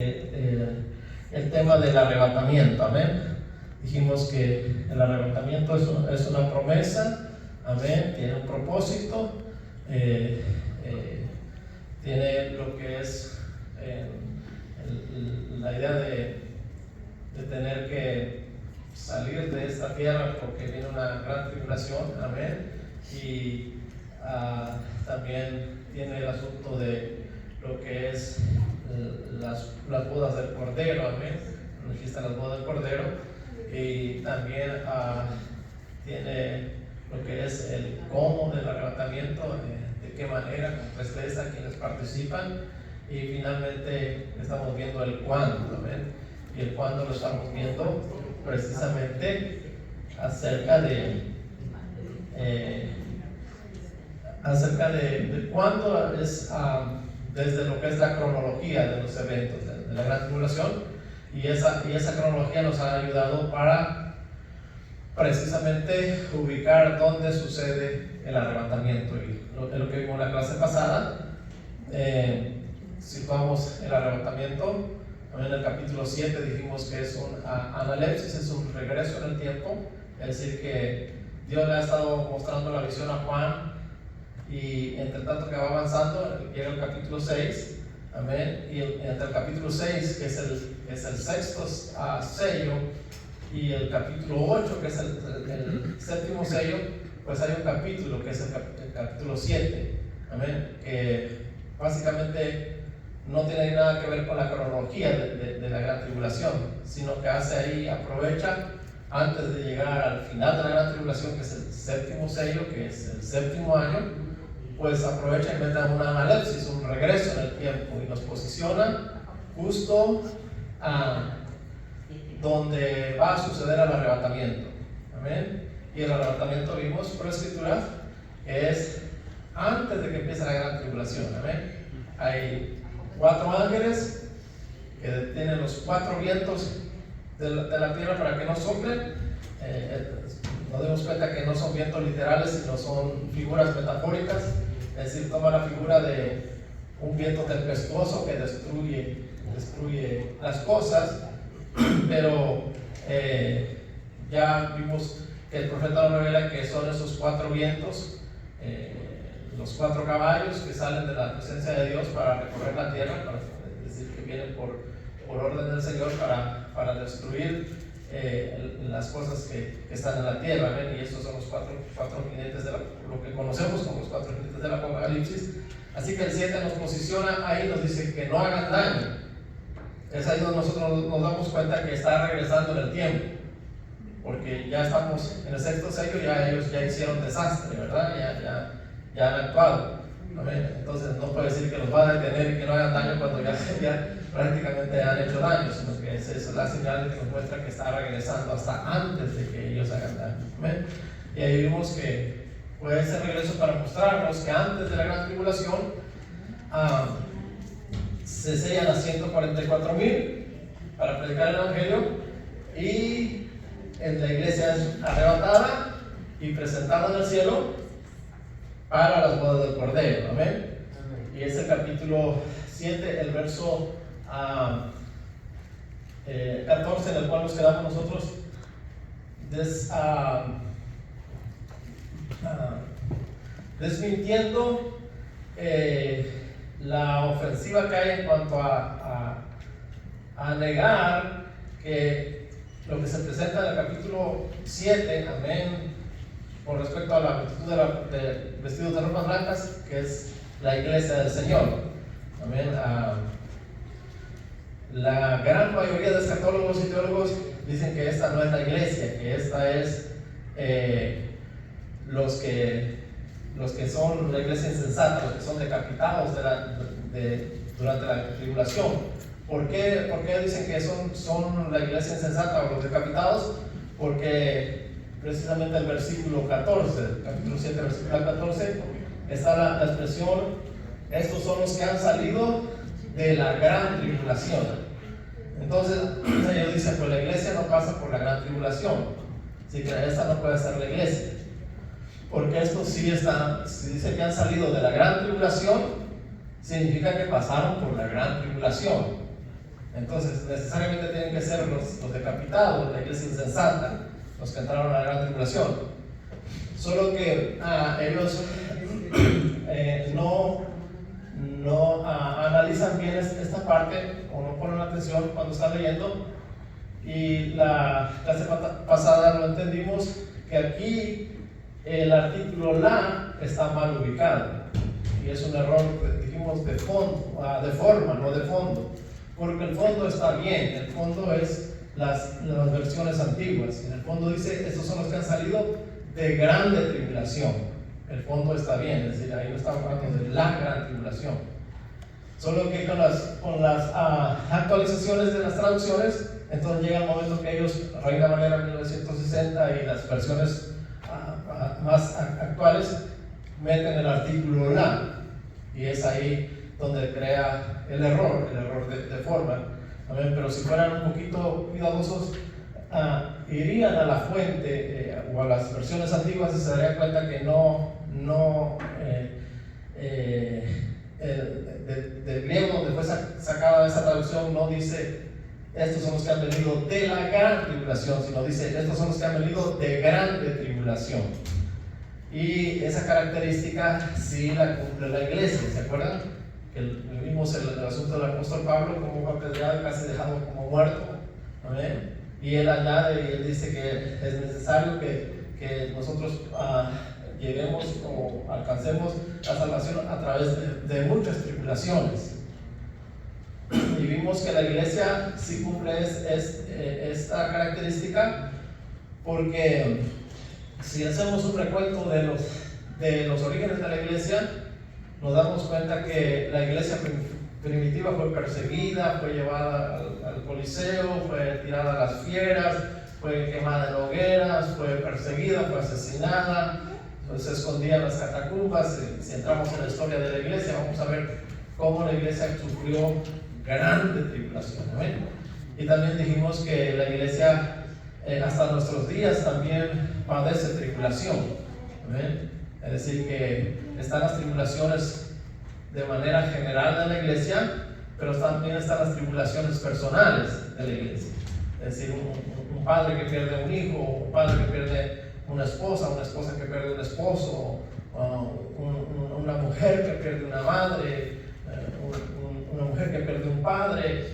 el tema del arrebatamiento, amén. Dijimos que el arrebatamiento es una promesa, amén, tiene un propósito, tiene lo que es la idea de tener que salir de esta tierra porque viene una gran tribulación, amén, y también tiene el asunto de lo que es las bodas del Cordero, amén. Aquí están las bodas del Cordero, y también tiene lo que es el cómo del arrebatamiento, de qué manera, con presteza, quienes participan, y finalmente estamos viendo el cuándo, amén. Y el cuándo lo estamos viendo precisamente acerca de cuándo es desde lo que es la cronología de los eventos de la gran tribulación, y esa cronología nos ha ayudado para precisamente ubicar dónde sucede el arrebatamiento. Y lo que vimos en la clase pasada, situamos el arrebatamiento en el capítulo 7. Dijimos que es un analepsis, es un regreso en el tiempo, es decir, que Dios le ha estado mostrando la visión a Juan, y entre tanto que va avanzando llega el capítulo 6, amén, y entre el capítulo 6, que es el sexto sello, y el capítulo 8, que es el séptimo sello, pues hay un capítulo que es el capítulo 7, amén, que básicamente no tiene nada que ver con la cronología de la gran tribulación, sino que aprovecha antes de llegar al final de la gran tribulación, que es el séptimo sello, que es el séptimo año, pues aprovecha y mete una analepsis, un regreso en el tiempo, y nos posiciona justo donde va a suceder el arrebatamiento, amén. Y el arrebatamiento, vimos por escritura, que es antes de que empiece la gran tribulación, amén. Hay 4 ángeles que detienen los 4 vientos de la tierra para que no soplen. Nos damos cuenta que no son vientos literales, sino son figuras metafóricas, es decir, toma la figura de un viento tempestuoso que destruye las cosas. Pero ya vimos que el profeta nos revela que son esos 4 vientos, los 4 caballos que salen de la presencia de Dios para recorrer la tierra, es decir, que vienen por orden del Señor para destruir las cosas que están en la tierra, ¿ven? Y estos son los cuatro jinetes de lo que conocemos como los 4 jinetes del Apocalipsis. Así que el 7 nos posiciona ahí, nos dice que no hagan daño. Es ahí donde nosotros nos damos cuenta que está regresando en el tiempo, porque ya estamos en el sexto sello, ya ellos ya hicieron desastre, ¿verdad? Ya han actuado, ¿amén? Entonces no puede decir que los va a detener y que no hagan daño cuando ya prácticamente han hecho daño, sino que esa es la señal que nos muestra que está regresando hasta antes de que ellos hagan daño, ¿amén? Y ahí vimos que fue ese regreso para mostrarnos que antes de la gran tribulación se sellan a 144,000 para predicar el evangelio, y en la iglesia es arrebatada y presentada en el cielo para las bodas del Cordero, amén. Y es el capítulo 7, el verso 14, en el cual nos quedamos nosotros desmintiendo la ofensiva que hay en cuanto a negar que lo que se presenta en el capítulo 7, amén, con respecto a la multitud de vestidos de ropas blancas, que es la iglesia del Señor, amén. La gran mayoría de escatólogos y teólogos dicen que esta no es la iglesia, que esta es los que son la iglesia insensata, los que son decapitados durante la tribulación. ¿Por qué dicen que son la iglesia insensata o los decapitados? Porque precisamente el versículo 14, el capítulo 7, versículo 14, está la expresión: estos son los que han salido de la gran tribulación. Entonces ellos dicen, pues la iglesia no pasa por la gran tribulación, así que esta no puede ser la iglesia, porque estos sí están, si dice que han salido de la gran tribulación, significa que pasaron por la gran tribulación. Entonces, necesariamente tienen que ser los decapitados, la iglesia insensata, los que entraron a la gran tribulación. Solo que ellos no analizan bien esta parte, o no ponen atención cuando están leyendo. Y la clase pasada lo entendimos que aquí el artículo la está mal ubicado, y es un error, dijimos, de forma, no de fondo, porque el fondo está bien. El fondo es las versiones antiguas. En el fondo dice: estos son los que han salido de grande tribulación. El fondo está bien, es decir, ahí no estamos hablando de la gran tribulación. Solo que con las actualizaciones de las traducciones, entonces llega el momento que ellos, Reina Valera 1960 y las versiones más actuales, meten el artículo la, y es ahí donde crea el error de forma. Pero si fueran un poquito cuidadosos, irían a la fuente o a las versiones antiguas y se darían cuenta que del griego donde fue sacada esa traducción no dice: estos son los que han venido de la gran tribulación, sino dice: estos son los que han venido de grande tribulación. Y esa característica sí la cumple la iglesia. ¿Se acuerdan? Que vimos el asunto del apóstol Pablo, como fue apedreado y casi dejado como muerto. ¿Amén? Y él añade, y él dice que es necesario que nosotros lleguemos o alcancemos la salvación a través de muchas tribulaciones. Y vimos que la iglesia sí cumple esta característica, porque si hacemos un recuento de los orígenes de la iglesia, nos damos cuenta que la iglesia primitiva fue perseguida, fue llevada al Coliseo, fue tirada a las fieras, fue quemada en hogueras, fue perseguida, fue asesinada, se escondía en las catacumbas. Si entramos en la historia de la iglesia, vamos a ver cómo la iglesia sufrió grande tribulación. ¿Amén? Y también dijimos que la iglesia hasta nuestros días también padece tribulación. ¿Amén? Es decir, que están las tribulaciones de manera general de la iglesia, pero también están las tribulaciones personales de la iglesia. Es decir, un padre que pierde un hijo, un padre que pierde una esposa que pierde un esposo, una mujer que pierde una madre, una mujer que pierde un padre,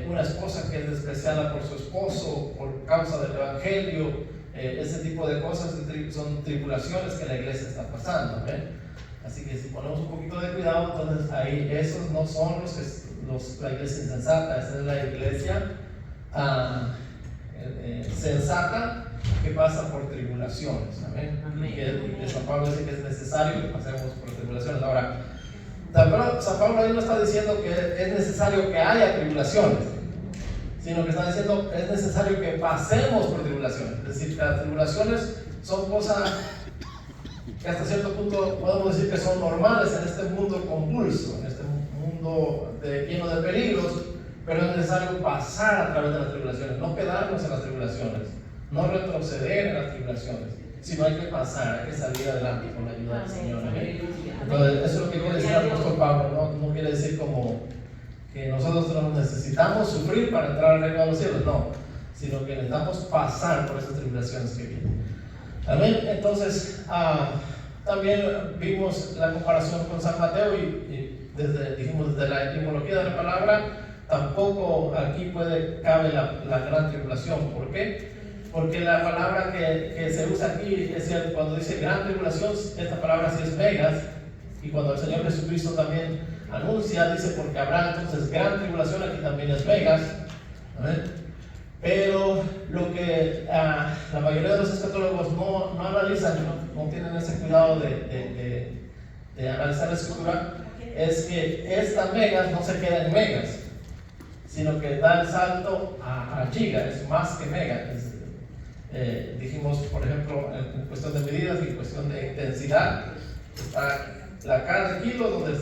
una esposa que es despreciada por su esposo por causa del evangelio. Ese tipo de cosas son tribulaciones que la iglesia está pasando. Así que si ponemos un poquito de cuidado, entonces ahí esos no son la iglesia insensata. Esa es la iglesia sensata que pasa por tribulaciones. Amén. Y que San Pablo dice que es necesario que pasemos por tribulaciones. Ahora, San Pablo ahí no está diciendo que es necesario que haya tribulaciones, sino que está diciendo que es necesario que pasemos por tribulaciones. Es decir, que las tribulaciones son cosas que hasta cierto punto podemos decir que son normales en este mundo convulso, en este mundo lleno de peligros, pero es necesario pasar a través de las tribulaciones, no quedarnos en las tribulaciones, no retroceder en las tribulaciones, sino hay que pasar, hay que salir adelante con la ayuda del Señor. Entonces, eso es lo que quiere decir el apóstol Pablo. No quiere decir como que nosotros necesitamos sufrir para entrar al reino de los cielos, no, sino que necesitamos pasar por esas tribulaciones que vienen. Amén. Entonces, también vimos la comparación con San Mateo y dijimos desde la etimología de la palabra, tampoco aquí cabe la gran tribulación. ¿Por qué? Porque la palabra que se usa aquí es cierto, cuando dice gran tribulación, esta palabra sí es megas, y cuando el Señor Jesucristo también anuncia, dice porque habrá entonces gran tribulación, aquí también es megas. ¿Amén? Pero lo que la mayoría de los escatólogos no analizan, no tienen ese cuidado de analizar la escritura, es que esta megas no se queda en megas, sino que da el salto a giga, es más que mega. Dijimos, por ejemplo, en cuestión de medidas y en cuestión de intensidad, está la cada kilo donde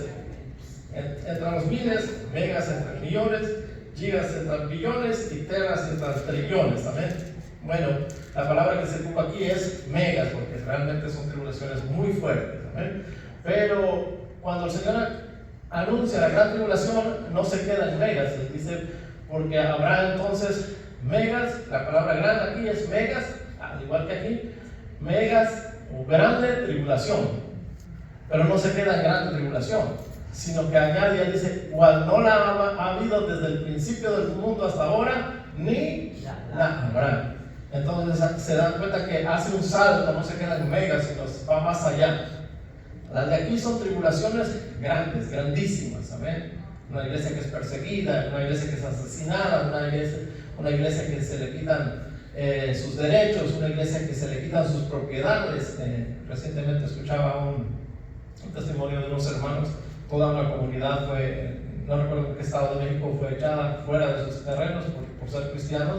entran los miles, megas entran millones, gigas entran billones y teras entran trillones. ¿Amén? Bueno, la palabra que se ocupa aquí es megas, porque realmente son tribulaciones muy fuertes. ¿Amén? Pero cuando el Señor anuncia la gran tribulación, no se queda en megas. Dice, porque habrá entonces megas, la palabra grande aquí es megas, al igual que aquí, megas o grande tribulación. Pero no se queda en grande tribulación, sino que añade, dice, cual no la ha habido desde el principio del mundo hasta ahora, ni la habrá. Entonces se dan cuenta que hace un salto, no se queda en megas, sino va más allá. Las de aquí son tribulaciones grandes, grandísimas, amén. Una iglesia que es perseguida, una iglesia que es asesinada, una iglesia que se le quitan sus derechos, una iglesia que se le quitan sus propiedades. Recientemente escuchaba un testimonio de unos hermanos, toda una comunidad fue, no recuerdo en qué estado de México, fue echada fuera de sus terrenos por ser cristianos,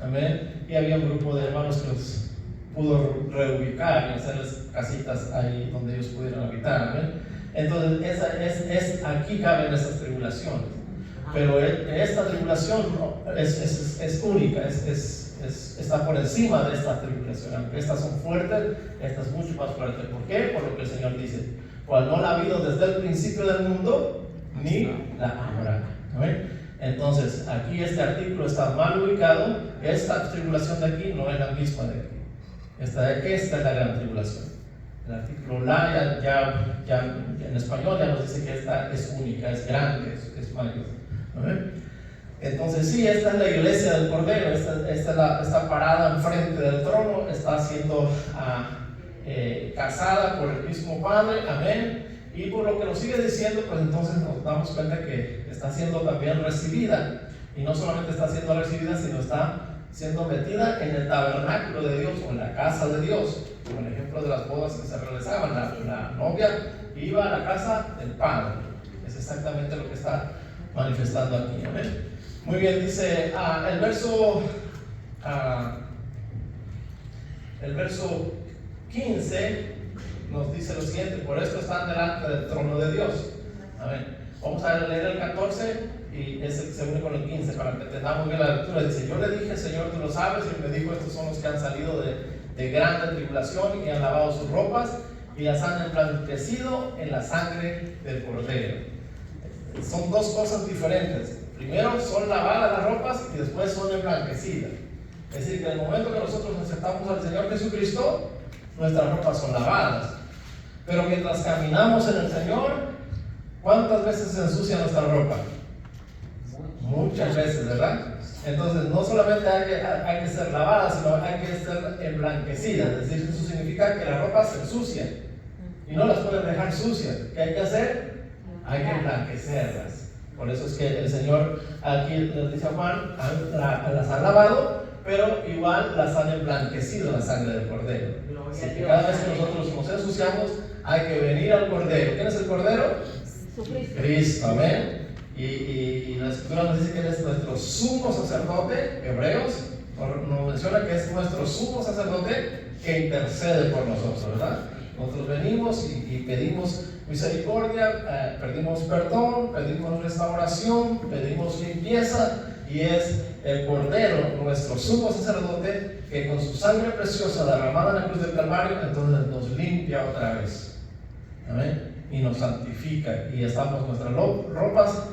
amén. Y había un grupo de hermanos que los pudo reubicar y hacerles casitas ahí donde ellos pudieran habitar, amén. Entonces aquí caben esas tribulaciones, pero esta tribulación es única, está por encima de esta tribulación. Aunque estas son fuertes, esta es mucho más fuerte. ¿Por qué? Por lo que el Señor dice, cual no la ha habido desde el principio del mundo, ni la habrá. ¿Amén? Entonces, aquí este artículo está mal ubicado. Esta tribulación de aquí no es la misma de aquí. Esta es la gran tribulación. El artículo la ya en español ya nos dice que esta es única, es grande, es mayor. ¿Amén? Entonces sí, esta es la iglesia del Cordero, está parada enfrente del trono, está siendo casada por el mismo Padre, amén. Y por lo que nos sigue diciendo, pues entonces nos damos cuenta que está siendo también recibida. Y no solamente está siendo recibida, sino está siendo metida en el tabernáculo de Dios o en la casa de Dios. Como el ejemplo de las bodas que se realizaban, la novia iba a la casa del Padre. Es exactamente lo que está manifestando aquí, amén. Muy bien, dice el verso 15 nos dice lo siguiente: por esto están delante del trono de Dios. Amén. Vamos a leer el 14 y ese se une con el 15 para que entendamos bien la lectura. Dice: yo le dije, Señor, tú lo sabes, y me dijo, estos son los que han salido de grande tribulación y han lavado sus ropas y las han emblanquecido en la sangre del Cordero. Son dos cosas diferentes. Primero son lavadas las ropas y después son emblanquecidas. Es decir, que en el momento que nosotros aceptamos al Señor Jesucristo, nuestras ropas son lavadas. Pero mientras caminamos en el Señor, ¿cuántas veces se ensucia nuestra ropa? Muchas veces, ¿verdad? Entonces no solamente hay que ser lavada, sino hay que ser emblanquecida. Es decir, eso significa que las ropas se ensucian y no las pueden dejar sucias. ¿Qué hay que hacer? Hay que emblanquecerlas. Por eso es que el Señor aquí les dice a Juan, las ha lavado, pero igual las han emblanquecido la sangre del Cordero. Así que cada vez que nosotros nos ensuciamos, hay que venir al Cordero. ¿Quién es el Cordero? Cristo, amén. Y la Escritura nos dice que Él es nuestro sumo sacerdote. Hebreos nos menciona que es nuestro sumo sacerdote que intercede por nosotros, ¿verdad? Nosotros venimos y pedimos misericordia, pedimos perdón, pedimos restauración, pedimos limpieza, y es el Cordero, nuestro sumo sacerdote, que con su sangre preciosa derramada en la cruz del Calvario, entonces nos limpia otra vez, amén, y nos santifica, y estamos nuestras ropas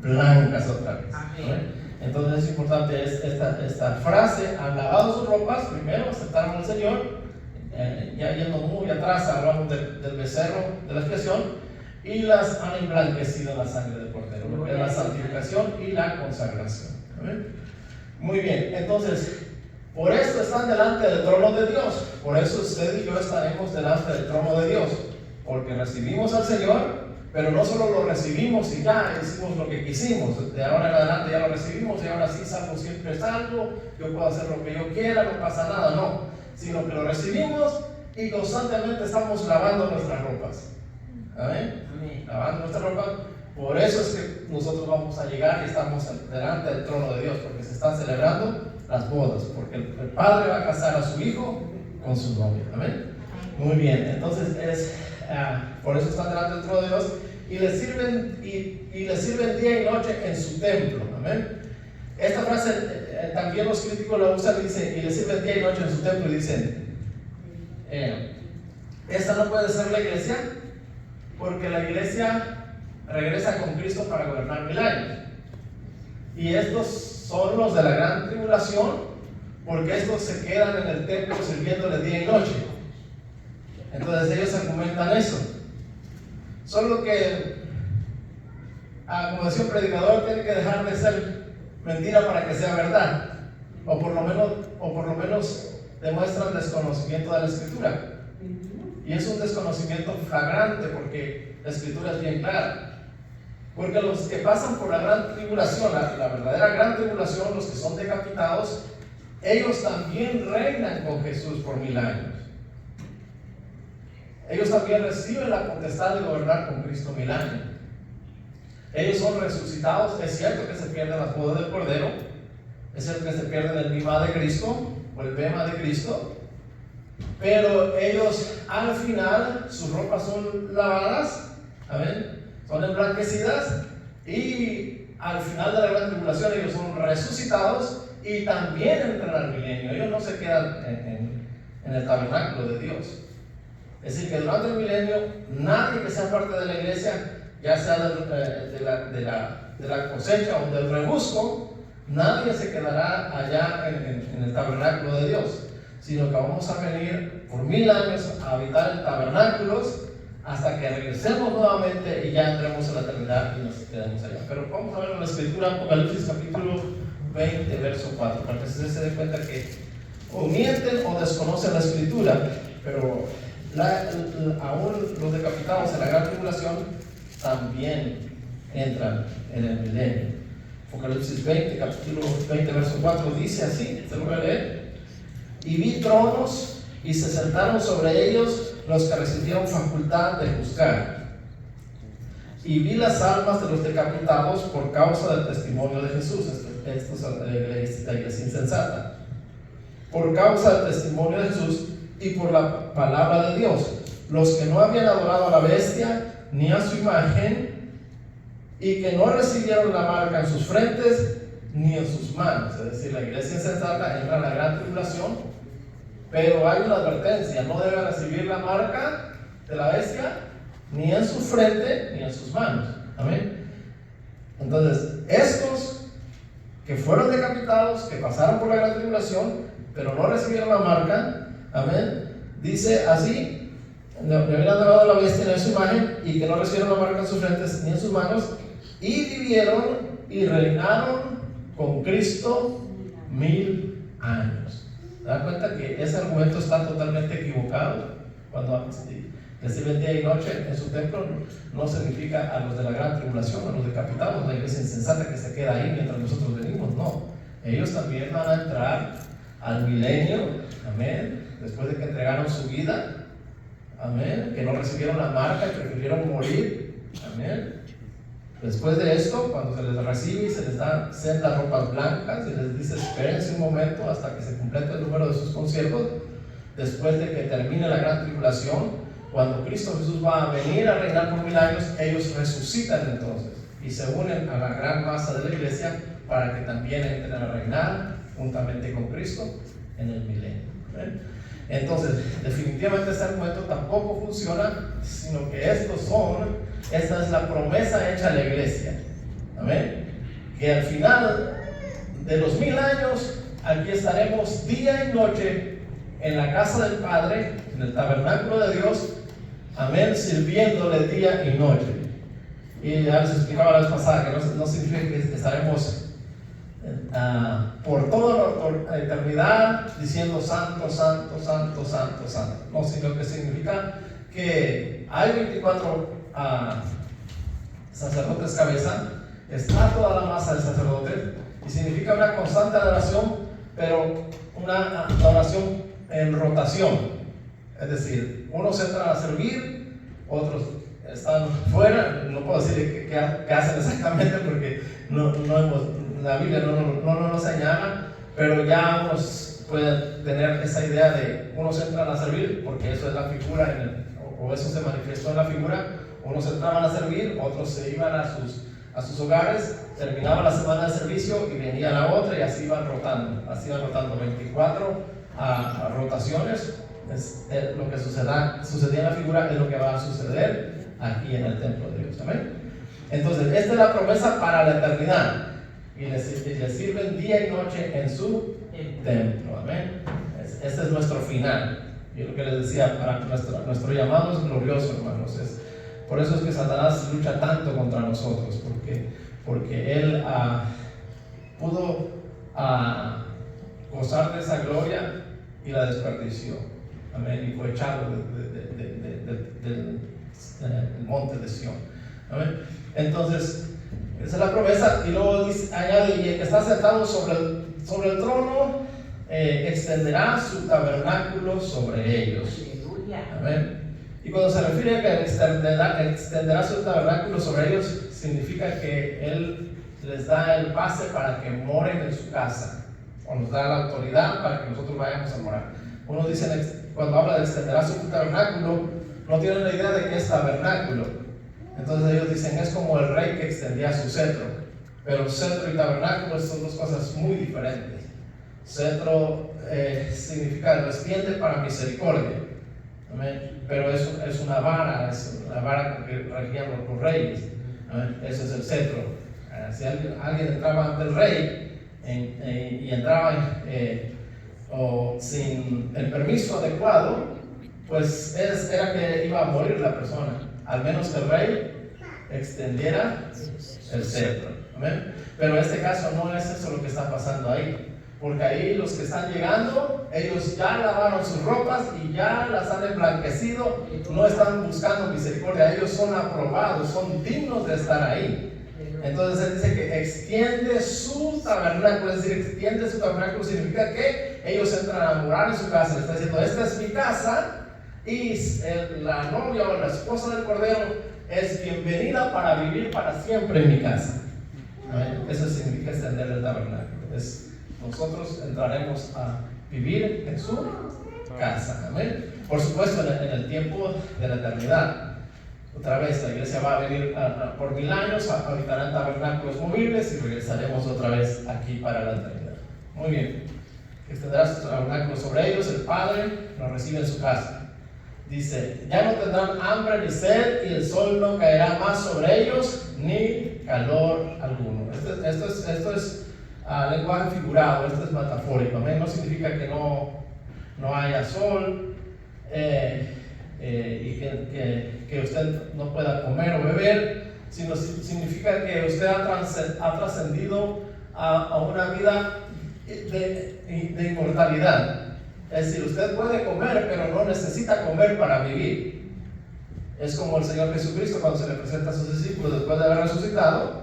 blancas otra vez, amén. Entonces es importante esta frase: han lavado sus ropas, primero aceptaron al Señor. Ya yendo muy atrás, hablamos del becerro de la expiación, y las han emblanquecido en la sangre del Cordero, lo que es la santificación y la consagración. ¿Amén? Muy bien, entonces, por esto están delante del trono de Dios. Por eso usted y yo estaremos delante del trono de Dios, porque recibimos al Señor, pero no solo lo recibimos y ya hicimos lo que quisimos. De ahora en adelante ya lo recibimos y ahora sí, salvo siempre salvo, yo puedo hacer lo que yo quiera, no pasa nada, no. Sino que lo recibimos y constantemente estamos lavando nuestras ropas. ¿Amén? Amén. Lavando nuestras ropas. Por eso es que nosotros vamos a llegar y estamos delante del trono de Dios, porque se están celebrando las bodas, porque el Padre va a casar a su Hijo con su novia. Amén. Muy bien, entonces por eso están delante del trono de Dios y le sirven día y noche en su templo. Amén. Esta frase también los críticos la usan y dicen, y le sirven día y noche en su templo, y dicen, esta no puede ser la iglesia, porque la iglesia regresa con Cristo para gobernar 1000 años. Y estos son los de la gran tribulación, porque estos se quedan en el templo sirviéndole día y noche. Entonces ellos argumentan eso. Solo que, como decía un predicador, tiene que dejar de ser mentira para que sea verdad. O por lo menos demuestran desconocimiento de la Escritura. Y es un desconocimiento flagrante, porque la Escritura es bien clara. Porque los que pasan por la gran tribulación, la verdadera gran tribulación, los que son decapitados, ellos también reinan con Jesús por 1000 años. Ellos también reciben la potestad de gobernar con Cristo 1000 años. Ellos son resucitados. Es cierto que se pierden las bodas del Cordero, es cierto que se pierden el bimá de Cristo o el bema de Cristo, pero ellos al final sus ropas son lavadas, amén, son emblanquecidas, y al final de la gran tribulación ellos son resucitados y también entran al milenio. Ellos no se quedan en el tabernáculo de Dios. Es decir, que durante el milenio nadie que sea parte de la iglesia, ya sea de la cosecha o del rebusco, nadie se quedará allá en el tabernáculo de Dios, sino que vamos a venir por 1000 años a habitar en tabernáculos hasta que regresemos nuevamente y ya entremos en la eternidad y nos quedemos allá. Pero vamos a ver en la Escritura, Apocalipsis capítulo 20, verso 4, para que ustedes se den cuenta que o mienten o desconocen la Escritura, pero aún los decapitados en la gran tribulación también entran en el milenio. Apocalipsis 20, capítulo 20, verso 4 dice así, se lo voy a leer: y vi tronos y se sentaron sobre ellos los que recibieron facultad de juzgar, y vi las almas de los decapitados por causa del testimonio de Jesús. Esto es la iglesia insensata. Por causa del testimonio de Jesús y por la palabra de Dios, los que no habían adorado a la bestia ni a su imagen, y que no recibieron la marca en sus frentes ni en sus manos. Es decir, la iglesia insensata entra en la gran tribulación, pero hay una advertencia: no debe recibir la marca de la bestia ni en su frente ni en sus manos. Amén. Entonces, estos que fueron decapitados, que pasaron por la gran tribulación, pero no recibieron la marca, amén, dice así: no habían adorado a la bestia ni a su imagen, y que no recibieron la marca en sus frentes ni en sus manos, y vivieron y reinaron con Cristo 1000 años. ¿Se dan cuenta que ese argumento está totalmente equivocado? Cuando reciben día y noche en su templo, no significa a los de la gran tribulación, a los decapitados, la iglesia insensata que se queda ahí mientras nosotros venimos. No, ellos también van a entrar al milenio, amén, después de que entregaron su vida, amén, que no recibieron la marca y prefirieron morir, amén. Después de esto, cuando se les recibe y se les dan sendas ropas blancas y les dice: espérense un momento hasta que se complete el número de sus consiervos, después de que termine la gran tribulación, cuando Cristo Jesús va a venir a reinar por 1000 años, ellos resucitan entonces y se unen a la gran masa de la iglesia para que también entren a reinar juntamente con Cristo en el milenio. ¿Ven? Entonces, definitivamente este argumento tampoco funciona, sino que esta es la promesa hecha a la iglesia. Amén. Que al final de los 1000 años, aquí estaremos día y noche en la casa del Padre, en el tabernáculo de Dios, amén, sirviéndole día y noche. Y ya les explicaba la vez pasada que no significa que estaremos por toda la eternidad diciendo santo, santo, santo, santo, santo. No, sino que significa que hay 24 sacerdotes cabeza, está toda la masa de sacerdotes, y significa una constante adoración, pero una adoración en rotación. Es decir, unos entran a servir, otros están fuera. No puedo decir qué hacen exactamente porque la Biblia no nos señala, pero ya unos pueden tener esa idea de unos entran a servir, porque eso es la figura, o eso se manifestó en la figura. Unos entraban a servir, otros se iban a sus hogares, terminaba la semana de servicio y venía la otra, y así iban rotando 24 rotaciones. Es lo que sucedía en la figura, es lo que va a suceder aquí en el templo de Dios. ¿Amén? Entonces, esta es la promesa para la eternidad. Y le sirven día y noche en su templo. Amén. Este es nuestro final. Y lo que les decía, para nuestro llamado es glorioso, hermanos. Por eso es que Satanás lucha tanto contra nosotros, porque él pudo gozar de esa gloria y la desperdició. Amén. Y fue echado del monte de Sión. Amén. Entonces, esa es la promesa. Y luego añade: y el que está sentado sobre el trono extenderá su tabernáculo sobre ellos. Amén. Y cuando se refiere a que extenderá su tabernáculo sobre ellos, significa que Él les da el pase para que moren en su casa, o nos da la autoridad para que nosotros vayamos a morar. Unos dicen, cuando habla de extenderá su tabernáculo, no tienen la idea de qué es tabernáculo. Entonces ellos dicen, es como el rey que extendía su cetro. Pero cetro y tabernáculo son dos cosas muy diferentes. Cetro significa lo extiende para misericordia. Amén. Pero es una vara, es la vara con que regían los reyes. Amén. Ese es el cetro. Si alguien entraba ante el rey y entraba o sin el permiso adecuado, pues era que iba a morir la persona, al menos que el rey extendiera el cetro. Amén. Pero en este caso no es eso lo que está pasando ahí. Porque ahí los que están llegando, ellos ya lavaron sus ropas y ya las han emblanquecido, no están buscando misericordia, ellos son aprobados, son dignos de estar ahí. Entonces él dice que extiende su tabernáculo, es decir, extiende su tabernáculo significa que ellos entran a morar en su casa. Le está diciendo, esta es mi casa y la novia o la esposa del Cordero es bienvenida para vivir para siempre en mi casa. ¿Amén? Eso significa extender el tabernáculo. Nosotros entraremos a vivir en su casa. Amén. Por supuesto, en el tiempo de la eternidad. Otra vez, la iglesia va a venir por 1000 años, habitarán tabernáculos movibles y regresaremos otra vez aquí para la eternidad. Muy bien. Extenderá su tabernáculo sobre ellos, el Padre los recibe en su casa. Dice, ya no tendrán hambre ni sed y el sol no caerá más sobre ellos, ni calor alguno. Esto es lenguaje figurado, esto es metafórico. ¿Amén? No significa que no haya sol y que usted no pueda comer o beber, sino significa que usted ha trascendido a una vida de inmortalidad. Es decir, usted puede comer, pero no necesita comer para vivir. Es como el Señor Jesucristo cuando se le presenta a sus discípulos después de haber resucitado.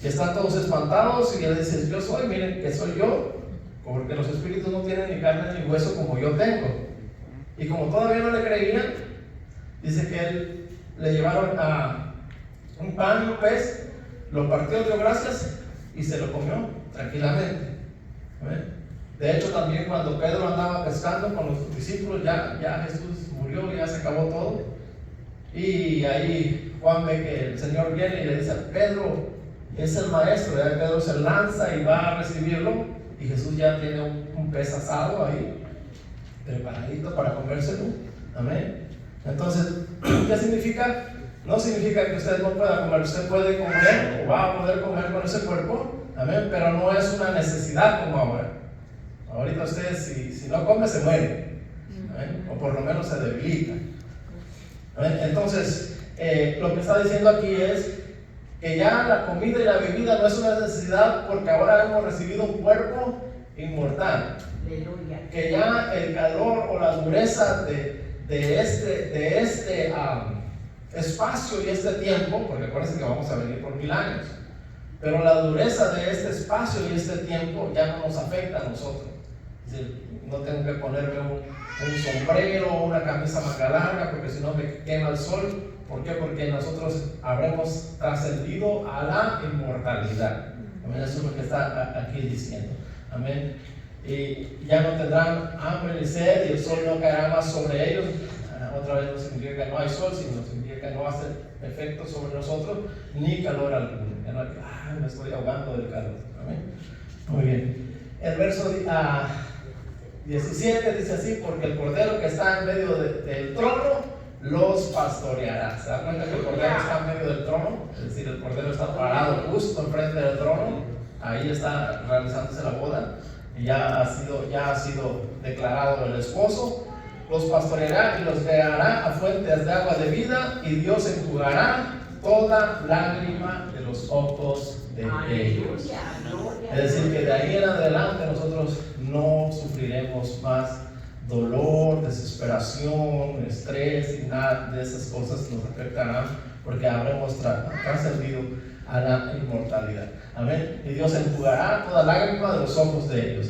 Y están todos espantados y él dice, yo soy, miren que soy yo, porque los espíritus no tienen ni carne ni hueso como yo tengo. Y como todavía no le creían, dice que él le llevaron a un pan y un pez, lo partió, dio gracias y se lo comió tranquilamente. ¿Amén? De hecho, también cuando Pedro andaba pescando con los discípulos, ya Jesús murió, ya se acabó todo. Y ahí Juan ve que el Señor viene y le dice, Pedro es el maestro. Ya Pedro se lanza y va a recibirlo. Y Jesús ya tiene un pez asado ahí, preparadito para comérselo. Amén. Entonces, ¿qué significa? No significa que usted no pueda comer. Usted puede comer o va a poder comer con ese cuerpo. Amén. Pero no es una necesidad como ahora. Ahorita usted si no come se muere. ¿Amén? O por lo menos se debilita. ¿Amén? Entonces, lo que está diciendo aquí es que ya la comida y la bebida no es una necesidad porque ahora hemos recibido un cuerpo inmortal. Aleluya. Que ya el calor o la dureza de este espacio y este tiempo, porque acuérdense que vamos a venir por 1000 años, pero la dureza de este espacio y este tiempo ya no nos afecta a nosotros. Es decir, no tengo que ponerme un sombrero o una camisa manga larga porque si no me quema el sol. ¿Por qué? Porque nosotros habremos trascendido a la inmortalidad. Amén. Eso es lo que está aquí diciendo. Amén. Y ya no tendrán hambre ni sed y el sol no caerá más sobre ellos. Otra vez no significa que no hay sol, sino significa que no hace efecto sobre nosotros ni calor alguno. Ya no, me estoy ahogando del calor. Amén. Muy bien. El verso 17 dice así: porque el Cordero que está en medio del trono los pastoreará. ¿Se da cuenta que el Cordero está en medio del trono? Es decir, el Cordero está parado justo enfrente del trono. Ahí está realizándose la boda. Y ya ha sido declarado el esposo. Los pastoreará y los guiará a fuentes de agua de vida, y Dios enjugará toda lágrima de los ojos de ellos. Es decir, que de ahí en adelante nosotros no sufriremos más dolor, desesperación, estrés y nada de esas cosas nos afectarán, porque habremos trascendido a la inmortalidad. Amén. Y Dios enjugará toda lágrima de los ojos de ellos.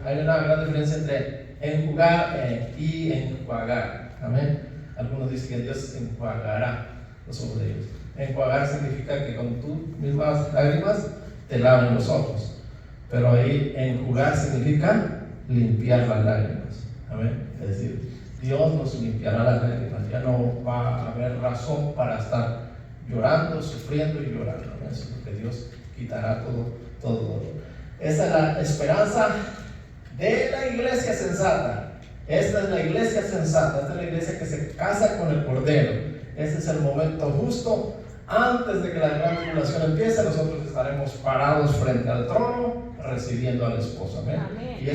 Hay una gran diferencia entre enjugar y enjuagar. Amén. Algunos dicen que Dios enjuagará los ojos de ellos. Enjuagar significa que con tus mismas lágrimas te laven los ojos, pero ahí enjugar significa limpiar las lágrimas. Amén. Es decir, Dios nos limpiará las lágrimas. Ya no va a haber razón para estar llorando, sufriendo y llorando. Amén. Eso es lo que Dios quitará todo dolor. Esa es la esperanza de la iglesia sensata. Esta es la iglesia sensata. Esta es la iglesia que se casa con el Cordero. Este es el momento justo. Antes de que la gran tribulación empiece, nosotros estaremos parados frente al trono recibiendo al esposo. Amén. Amén. Y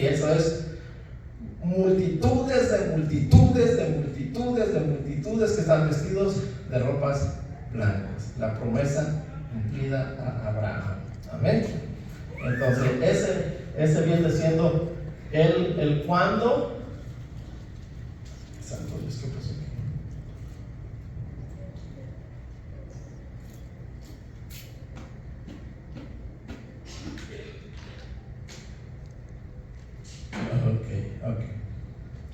eso es multitudes que están vestidos de ropas blancas. La promesa cumplida a Abraham. Amén. Entonces ese viene siendo el cuándo. Santo Dios, ¿qué pasó aquí? Ok.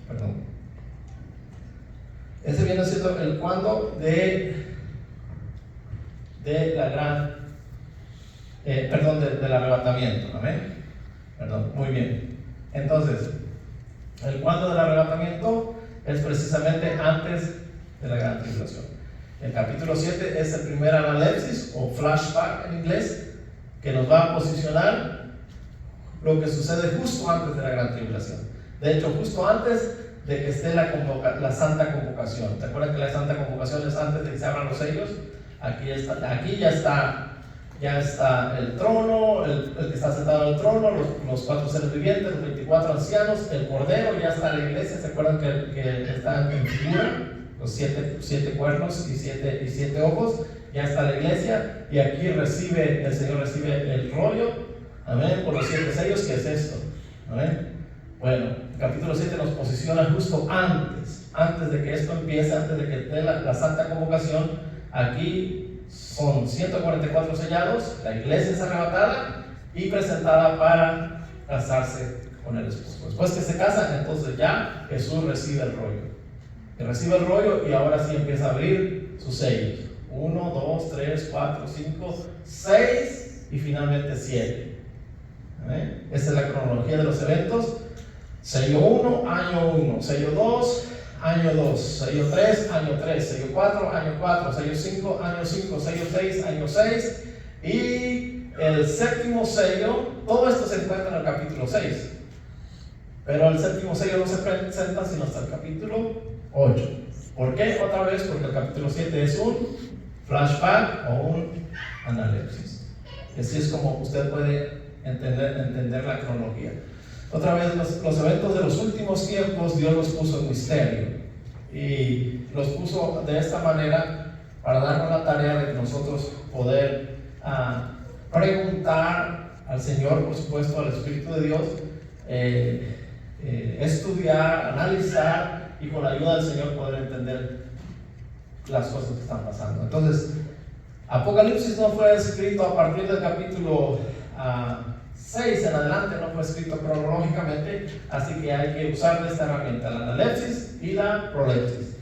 Perdón. Ese viene siendo el cuándo de la gran, del arrebatamiento. Amén. Perdón, muy bien. Entonces, el cuándo del arrebatamiento es precisamente antes de la gran tribulación. El capítulo 7 es el primer analepsis o flashback en inglés, que nos va a posicionar lo que sucede justo antes de la gran tribulación. De hecho, justo antes de que esté la santa convocación. ¿Te acuerdas que la santa convocación es antes de que se abran los sellos? Aquí ya está el trono, el que está sentado en el trono, los 4 seres vivientes, los 24 ancianos, el Cordero, ya está la iglesia. ¿Se acuerdan que está en figura? Los 7 cuernos y 7 ojos. Ya está la iglesia, y aquí el Señor recibe el rollo. Amén. Por los 7 sellos. ¿Qué es esto? Amén. Bueno, el capítulo 7 nos posiciona justo antes de que esto empiece, antes de que esté la santa convocación. Aquí son 144 sellados, la iglesia es arrebatada y presentada para casarse con el esposo. Después que se casan, entonces ya Jesús recibe el rollo. Y ahora sí empieza a abrir sus sellos. 1, 2, 3, 4, 5, 6 y finalmente 7. ¿Amén? Esta es la cronología de los eventos. Sello 1, año 1. Sello 2, año 2. Sello 3, año 3. Sello 4, año 4. Sello 5, año 5. Sello 6, año 6. Y el séptimo sello, todo esto se encuentra en el capítulo 6. Pero el séptimo sello no se presenta sino hasta el capítulo 8. ¿Por qué? Otra vez, porque el capítulo 7 es un flashback o un analepsis. Y así es como usted puede entender la cronología. Otra vez, los eventos de los últimos tiempos Dios los puso en misterio, y los puso de esta manera para darnos la tarea de nosotros poder preguntar al Señor, por supuesto, al Espíritu de Dios, estudiar, analizar, y con la ayuda del Señor poder entender las cosas que están pasando. Entonces, Apocalipsis no fue escrito a partir del capítulo 6 en adelante, no fue escrito cronológicamente, así que hay que usar esta herramienta, la analepsis y la prolepsis.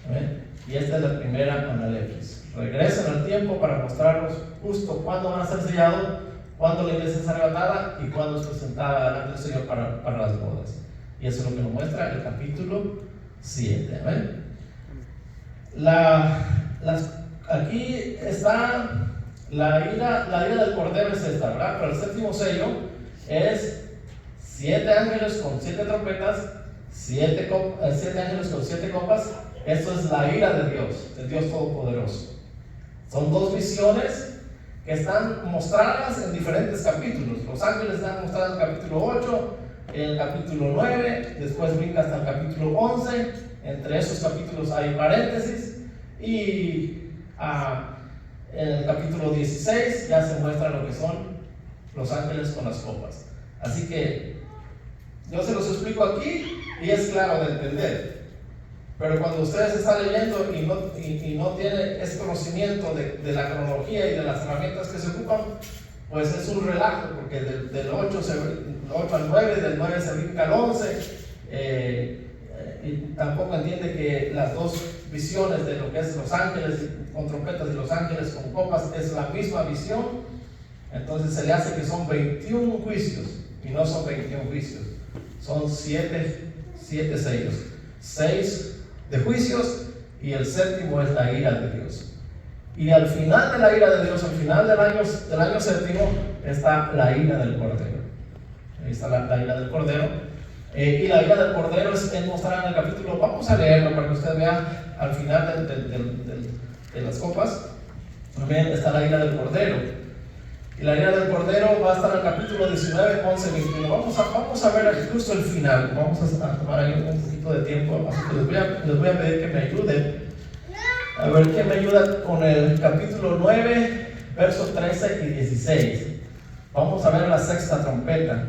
¿Amén? Y esta es la primera analepsis. Regresa en el tiempo para mostrarnos justo cuándo van a ser sellados, cuándo la iglesia es arrebatada y cuándo es presentada delante del Señor para las bodas. Y eso es lo que nos muestra el capítulo 7. ¿Amén? Aquí está la ira del Cordero, es esta, ¿verdad? Pero el séptimo sello es 7 ángeles con 7 trompetas, 7 ángeles con 7 copas Esto es la ira de Dios, del Dios Todopoderoso. Son dos visiones que están mostradas en diferentes capítulos. Los ángeles están mostrados en el capítulo 8, en el capítulo 9, después brinca hasta el capítulo 11. Entre esos capítulos hay paréntesis. Y en el capítulo 16 ya se muestra lo que son los ángeles con las copas. Así que yo se los explico aquí y es claro de entender. Pero cuando ustedes están leyendo y no tienen ese conocimiento de la cronología y de las herramientas que se ocupan, pues es un relajo, porque del 8 al 9, del 9 se brinca al 11, y tampoco entiende que las dos visiones de lo que es los ángeles con trompetas y los ángeles con copas es la misma visión. Entonces se le hace que son 21 juicios, y no son 21 juicios, son 7 sellos, 6 de juicios, y el séptimo es la ira de Dios. Y al final de la ira de Dios, al final del año séptimo, está la ira del Cordero. Ahí está la ira del Cordero. Y la ira del Cordero es mostrada en el capítulo, vamos a leerlo para que usted vea al final de las copas. También está la ira del Cordero. Y la ira del Cordero va a estar en el capítulo 19, 11, 21. Vamos a ver justo el final. Vamos a tomar ahí un poquito de tiempo. Así que les voy a pedir que me ayuden. A ver quién me ayuda con el capítulo 9, versos 13 y 16. Vamos a ver la sexta trompeta.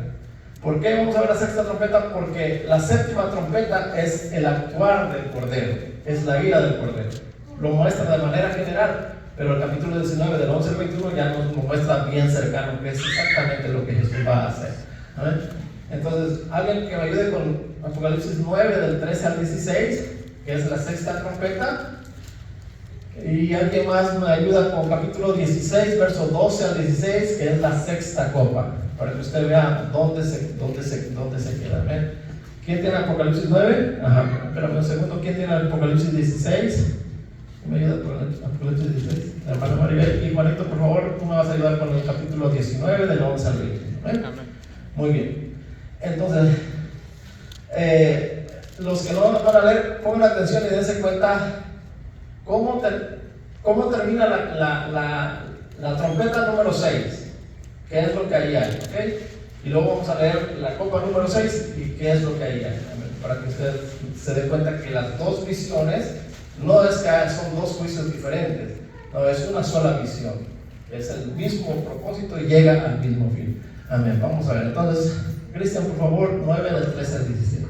¿Por qué vamos a ver la sexta trompeta? Porque la séptima trompeta es el actuar del Cordero, es la ira del Cordero. Lo muestra de manera general, pero el capítulo 19, del 11 al 21, ya nos muestra bien cercano que es exactamente lo que Jesús va a hacer. Entonces, alguien que me ayude con Apocalipsis 9, del 13 al 16, que es la sexta trompeta. Y alguien más me ayuda con capítulo 16, verso 12 al 16, que es la sexta copa, para que usted vea dónde se queda. ¿Ven? ¿Quién tiene Apocalipsis 9? Espérame un segundo. ¿Quién tiene Apocalipsis 16? ¿Me ayuda con el Apocalipsis 16? La hermana Maribel. Y Juanito, por favor, tú me vas a ayudar con el capítulo 19, del 11 al 20. ¿Ven? Muy bien. Entonces, los que no van a leer, pongan atención y dense cuenta cómo termina la trompeta número 6, qué es lo que ahí hay, ¿ok? Y luego vamos a leer la copa número 6 y qué es lo que ahí hay, para que usted se dé cuenta que las dos visiones no es que son dos juicios diferentes, no, es una sola visión, es el mismo propósito y llega al mismo fin. Amén. Vamos a ver, entonces, Cristian, por favor, 9 del 13 al 17.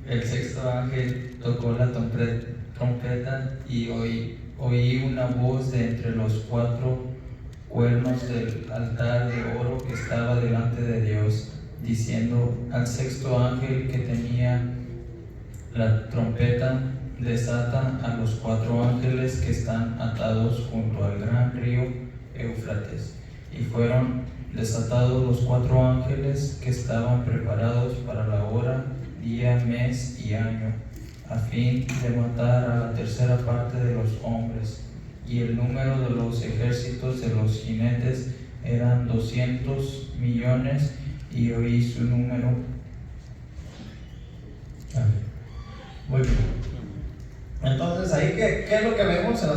El sexto ángel tocó la trompeta y oí una voz de entre los 4 cuernos del altar de oro que estaba delante de Dios, diciendo al sexto ángel que tenía la trompeta: desata a los 4 ángeles que están atados junto al gran río Éufrates. Y fueron desatados los 4 ángeles que estaban preparados para la hora, día, mes y año, a fin de matar a la tercera parte de los hombres. Y el número de los ejércitos de los jinetes eran 200 millones, y oí su número. Muy bien. Entonces, ahí, ¿qué es lo que vemos en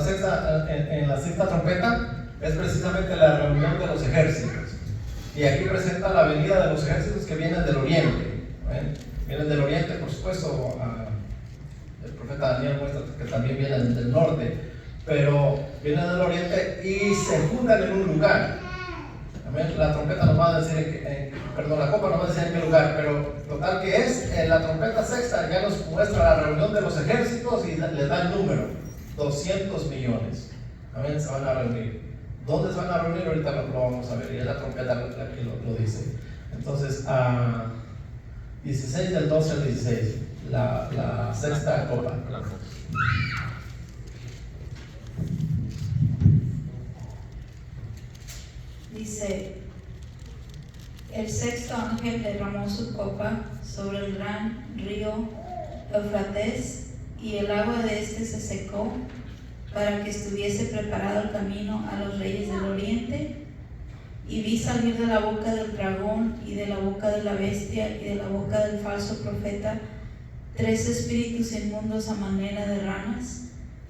la sexta trompeta? Es precisamente la reunión de los ejércitos. Y aquí presenta la venida de los ejércitos que vienen del oriente. Vienen del oriente, por supuesto. El profeta Daniel muestra que también vienen del norte, pero vienen del oriente y se juntan en un lugar. La trompeta nos va a decir la copa nos va a decir en qué lugar, pero total que es en la trompeta sexta ya nos muestra la reunión de los ejércitos y les da el número: 200 millones. Amén, se van a reunir. ¿Dónde se van a reunir? Ahorita lo vamos a ver, y es la trompeta la que lo dice. Entonces, 16 del 12 al 16, la sexta copa. Dice: el sexto ángel derramó su copa sobre el gran río Éufrates, y el agua de este se secó, para que estuviese preparado el camino a los reyes del oriente. Y vi salir de la boca del dragón y de la boca de la bestia y de la boca del falso profeta 3 espíritus inmundos a manera de ranas,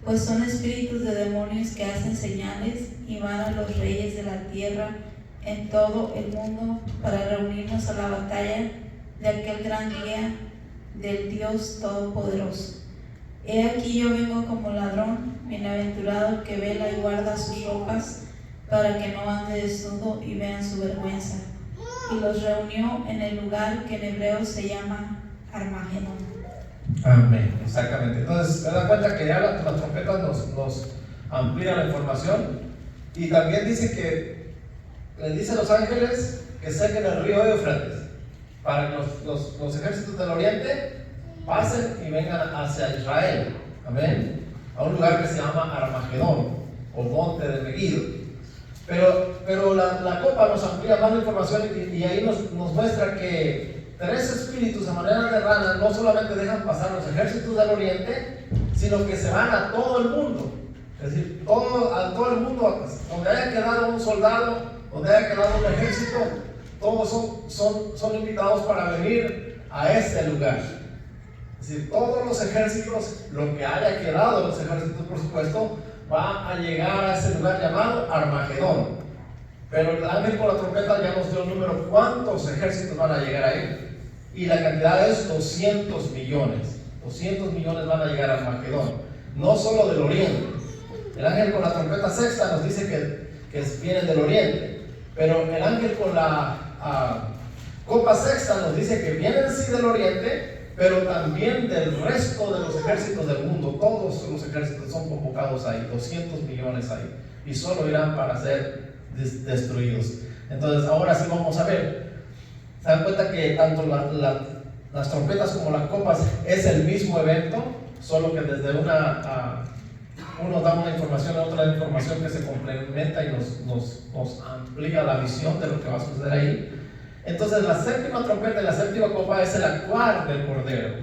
pues son espíritus de demonios que hacen señales y van a los reyes de la tierra en todo el mundo para reunirnos a la batalla de aquel gran día del Dios Todopoderoso. He aquí yo vengo como ladrón, bienaventurado el que vela y guarda sus ropas, para que no ande desnudo y vean su vergüenza. Y los reunió en el lugar que en hebreo se llama Armagedón. Amén, exactamente. Entonces, se dan cuenta que ya las trompetas nos amplían la información. Y también dice que le dice a los ángeles que sequen el río Éufrates para que los ejércitos del oriente pasen y vengan hacia Israel. Amén. A un lugar que se llama Armagedón o Monte de Megiddo. Pero la copa nos amplía más la información y ahí nos muestra que 3 espíritus a manera de rana no solamente dejan pasar los ejércitos del oriente, sino que se van a todo el mundo. Es decir, a todo el mundo, donde haya quedado un soldado, donde haya quedado un ejército, todos son invitados para venir a este lugar. Es decir, todos los ejércitos, lo que haya quedado de los ejércitos, por supuesto, va a llegar a ese lugar llamado Armagedón. Pero el ángel con la trompeta ya nos dio el número cuántos ejércitos van a llegar ahí. Y la cantidad es 200 millones. 200 millones van a llegar a Armagedón. No solo del oriente. El ángel con la trompeta sexta nos dice que vienen del oriente. Pero el ángel con la copa sexta nos dice que vienen sí del oriente, pero también del resto de los ejércitos del mundo. Todos los ejércitos son convocados ahí, 200 millones ahí, y solo irán para ser destruidos. Entonces ahora sí vamos a ver. Se dan cuenta que tanto las trompetas como las copas es el mismo evento, solo que desde uno da una información a otra información que se complementa y nos amplía la visión de lo que va a suceder ahí. Entonces la séptima trompeta y la séptima copa es el actuar del Cordero.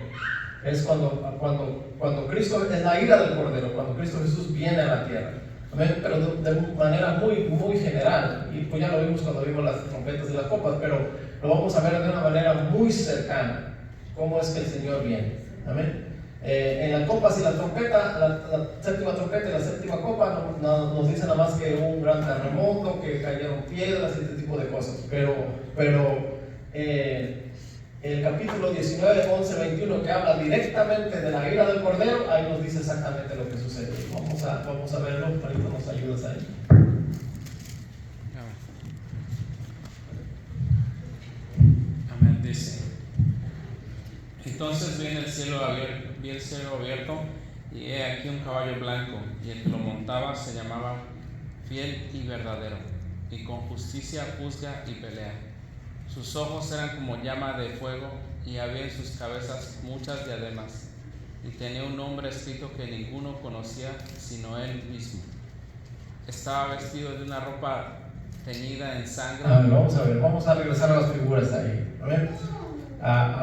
Es cuando Cristo, es la ira del Cordero, cuando Cristo Jesús viene a la tierra. Amén. Pero de manera muy, muy general. Y pues ya lo vimos cuando vimos las trompetas y las copas, pero lo vamos a ver de una manera muy cercana. Cómo es que el Señor viene. Amén. En las copas y la trompeta, la séptima trompeta y la séptima copa nos dicen nada más que hubo un gran terremoto, que cayeron piedras y este tipo de cosas. Pero el capítulo 19, 11, 21, que habla directamente de la ira del Cordero, ahí nos dice exactamente lo que sucede. Vamos a verlo, Marito, nos ayudas ahí. Amén, dice. Entonces vi el cielo abierto, y he aquí un caballo blanco, y el que lo montaba se llamaba Fiel y Verdadero, y con justicia juzga y pelea. Sus ojos eran como llama de fuego, y había en sus cabezas muchas diademas, y tenía un nombre escrito que ninguno conocía sino él mismo. Estaba vestido de una ropa teñida en sangre. Vamos a regresar a las figuras ahí. A ver,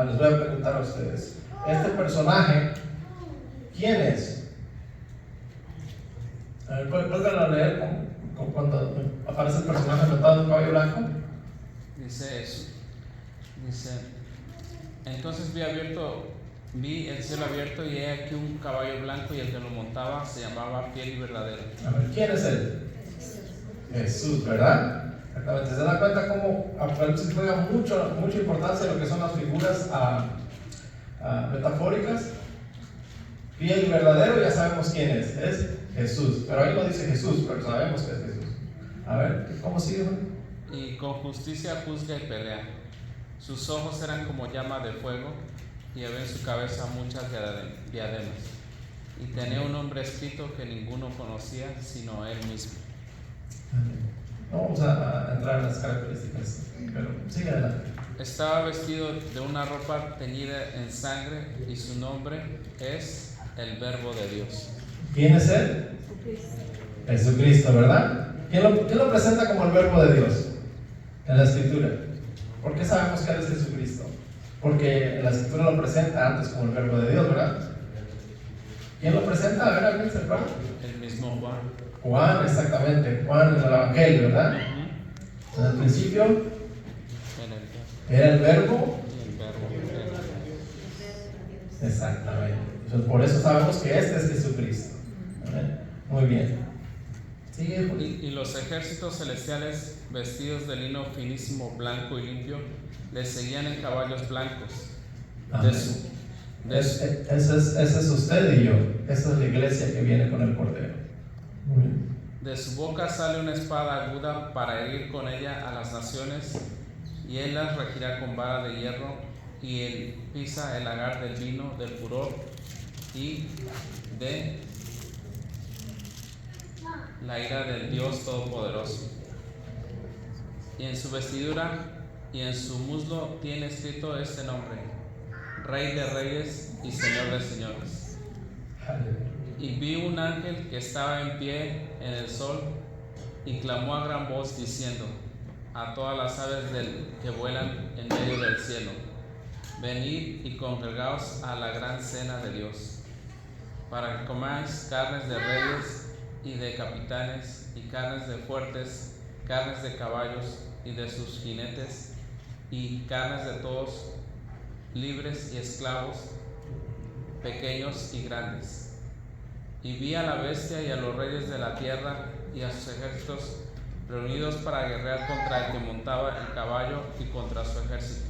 les voy a preguntar a ustedes, este personaje, ¿quién es? A ver, ¿pueden a leer cuando aparece el personaje montado en un caballo blanco? Dice eso. Dice: entonces vi el cielo abierto, y he aquí un caballo blanco, y el que lo montaba se llamaba Fiel y Verdadero. A ver, ¿quién es él? Jesús, ¿verdad? Exactamente. ¿Se dan cuenta cómo Apocalipsis juega mucha importancia en lo que son las figuras metafóricas? Fiel y verdadero, ya sabemos quién es Jesús. Pero ahí no dice Jesús, pero sabemos que es Jesús. A ver, ¿cómo sigue? Y con justicia juzga y pelea. Sus ojos eran como llama de fuego, y había en su cabeza muchas diademas. Y tenía un nombre escrito que ninguno conocía sino él mismo. No vamos a entrar en las características, pero sigue adelante. Estaba vestido de una ropa teñida en sangre, y su nombre es el Verbo de Dios. ¿Quién es él? Jesucristo, ¿verdad? ¿Quién lo presenta como el Verbo de Dios en la Escritura? ¿Por qué sabemos que él es Jesucristo? Porque la Escritura lo presenta antes como el Verbo de Dios, ¿verdad? ¿Quién lo presenta? A ver, ¿alguien se acuerda? El mismo Juan. Juan, exactamente. Juan en el Evangelio, ¿verdad? En el principio era el verbo. Y el verbo era Dios. Exactamente. Entonces, por eso sabemos que este es Jesucristo. ¿Vale? Muy bien. Sigue. Y los ejércitos celestiales, vestidos de lino finísimo, blanco y limpio, le seguían en caballos blancos. Amén. Ese Ese es usted y yo. Esa es la iglesia que viene con el Cordero. Muy bien. De su boca sale una espada aguda para herir con ella a las naciones, y él las regirá con vara de hierro, y él pisa el lagar del vino del furor y de la ira del Dios Todopoderoso. Y en su vestidura y en su muslo tiene escrito este nombre: Rey de Reyes y Señor de Señores. Y vi un ángel que estaba en pie en el sol y clamó a gran voz diciendo a todas las aves que vuelan en medio del cielo: venid y congregaos a la gran cena de Dios, para que comáis carnes de reyes y de capitanes, y carnes de fuertes, carnes de caballos y de sus jinetes, y carnes de todos, libres y esclavos, pequeños y grandes. Y vi a la bestia y a los reyes de la tierra y a sus ejércitos reunidos para guerrear contra el que montaba el caballo y contra su ejército.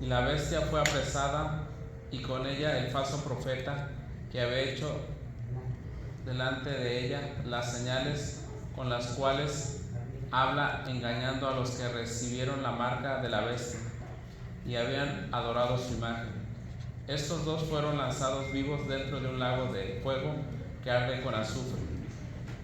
Y la bestia fue apresada, y con ella el falso profeta, que había hecho delante de ella las señales con las cuales habla, engañando a los que recibieron la marca de la bestia y habían adorado su imagen. Estos dos fueron lanzados vivos dentro de un lago de fuego que arde con azufre,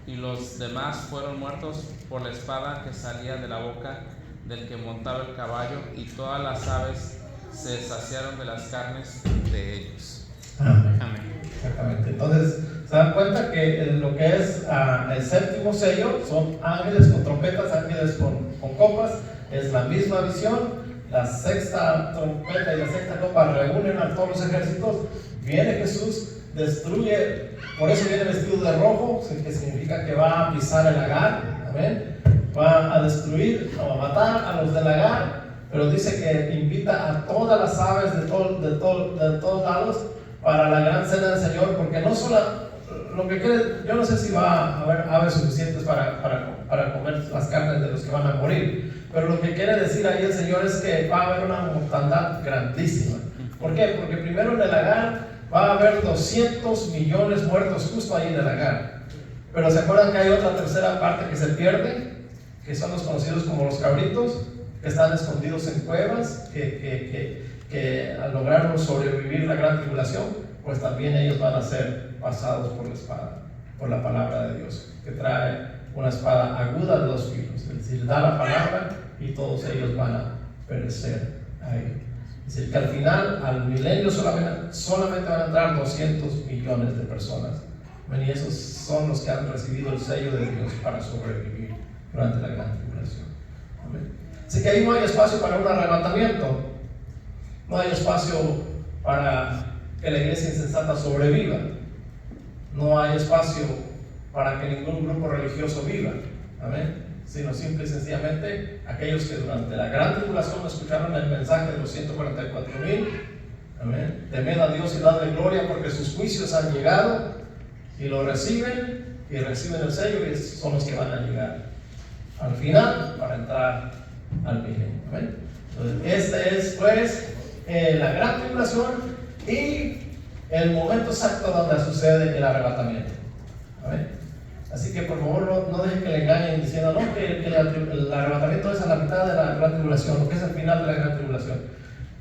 y los demás fueron muertos por la espada que salía de la boca del que montaba el caballo, y todas las aves se saciaron de las carnes de ellos. Amén. Amén. Exactamente. Entonces, se dan cuenta que lo que es el séptimo sello son ángeles con trompetas, ángeles con copas. Es la misma visión. La sexta trompeta y la sexta copa reúnen a todos los ejércitos. Viene Jesús, destruye. Por eso viene vestido de rojo, que significa que va a pisar el lagar. Amén. Va a destruir o a matar a los del lagar. Pero dice que invita a todas las aves de todos lados para la gran cena del Señor, porque no solo lo que quiere, yo no sé si va a haber aves suficientes para comer las carnes de los que van a morir, pero lo que quiere decir ahí el Señor es que va a haber una mortandad grandísima. ¿Por qué? Porque primero en el lagar va a haber 200 millones muertos justo ahí en el lagar, pero se acuerdan que hay otra tercera parte que se pierde, que son los conocidos como los cabritos, que están escondidos en cuevas, que al lograr sobrevivir la gran tribulación, pues también ellos van a ser pasados por la espada, por la palabra de Dios, que trae una espada aguda de dos filos, es decir, da la palabra y todos ellos van a perecer ahí. Es decir, que al final, al milenio solamente van a entrar 200 millones de personas, y esos son los que han recibido el sello de Dios para sobrevivir durante la gran tribulación. Amén. Así que ahí no hay espacio para un arrebatamiento. No hay espacio para que la iglesia insensata sobreviva. No hay espacio para que ningún grupo religioso viva. Amén. Sino simple y sencillamente aquellos que durante la gran tribulación escucharon el mensaje de los 144,000. Amén. Temed a Dios y dadle gloria, porque sus juicios han llegado, y lo reciben, y reciben el sello, y son los que van a llegar al final para entrar al milenio. Amén. Entonces, este es pues la gran tribulación y el momento exacto donde sucede el arrebatamiento. ¿Amén? Así que por favor no dejen que le engañen diciendo no, que el arrebatamiento es a la mitad de la gran tribulación, o que es el final de la gran tribulación.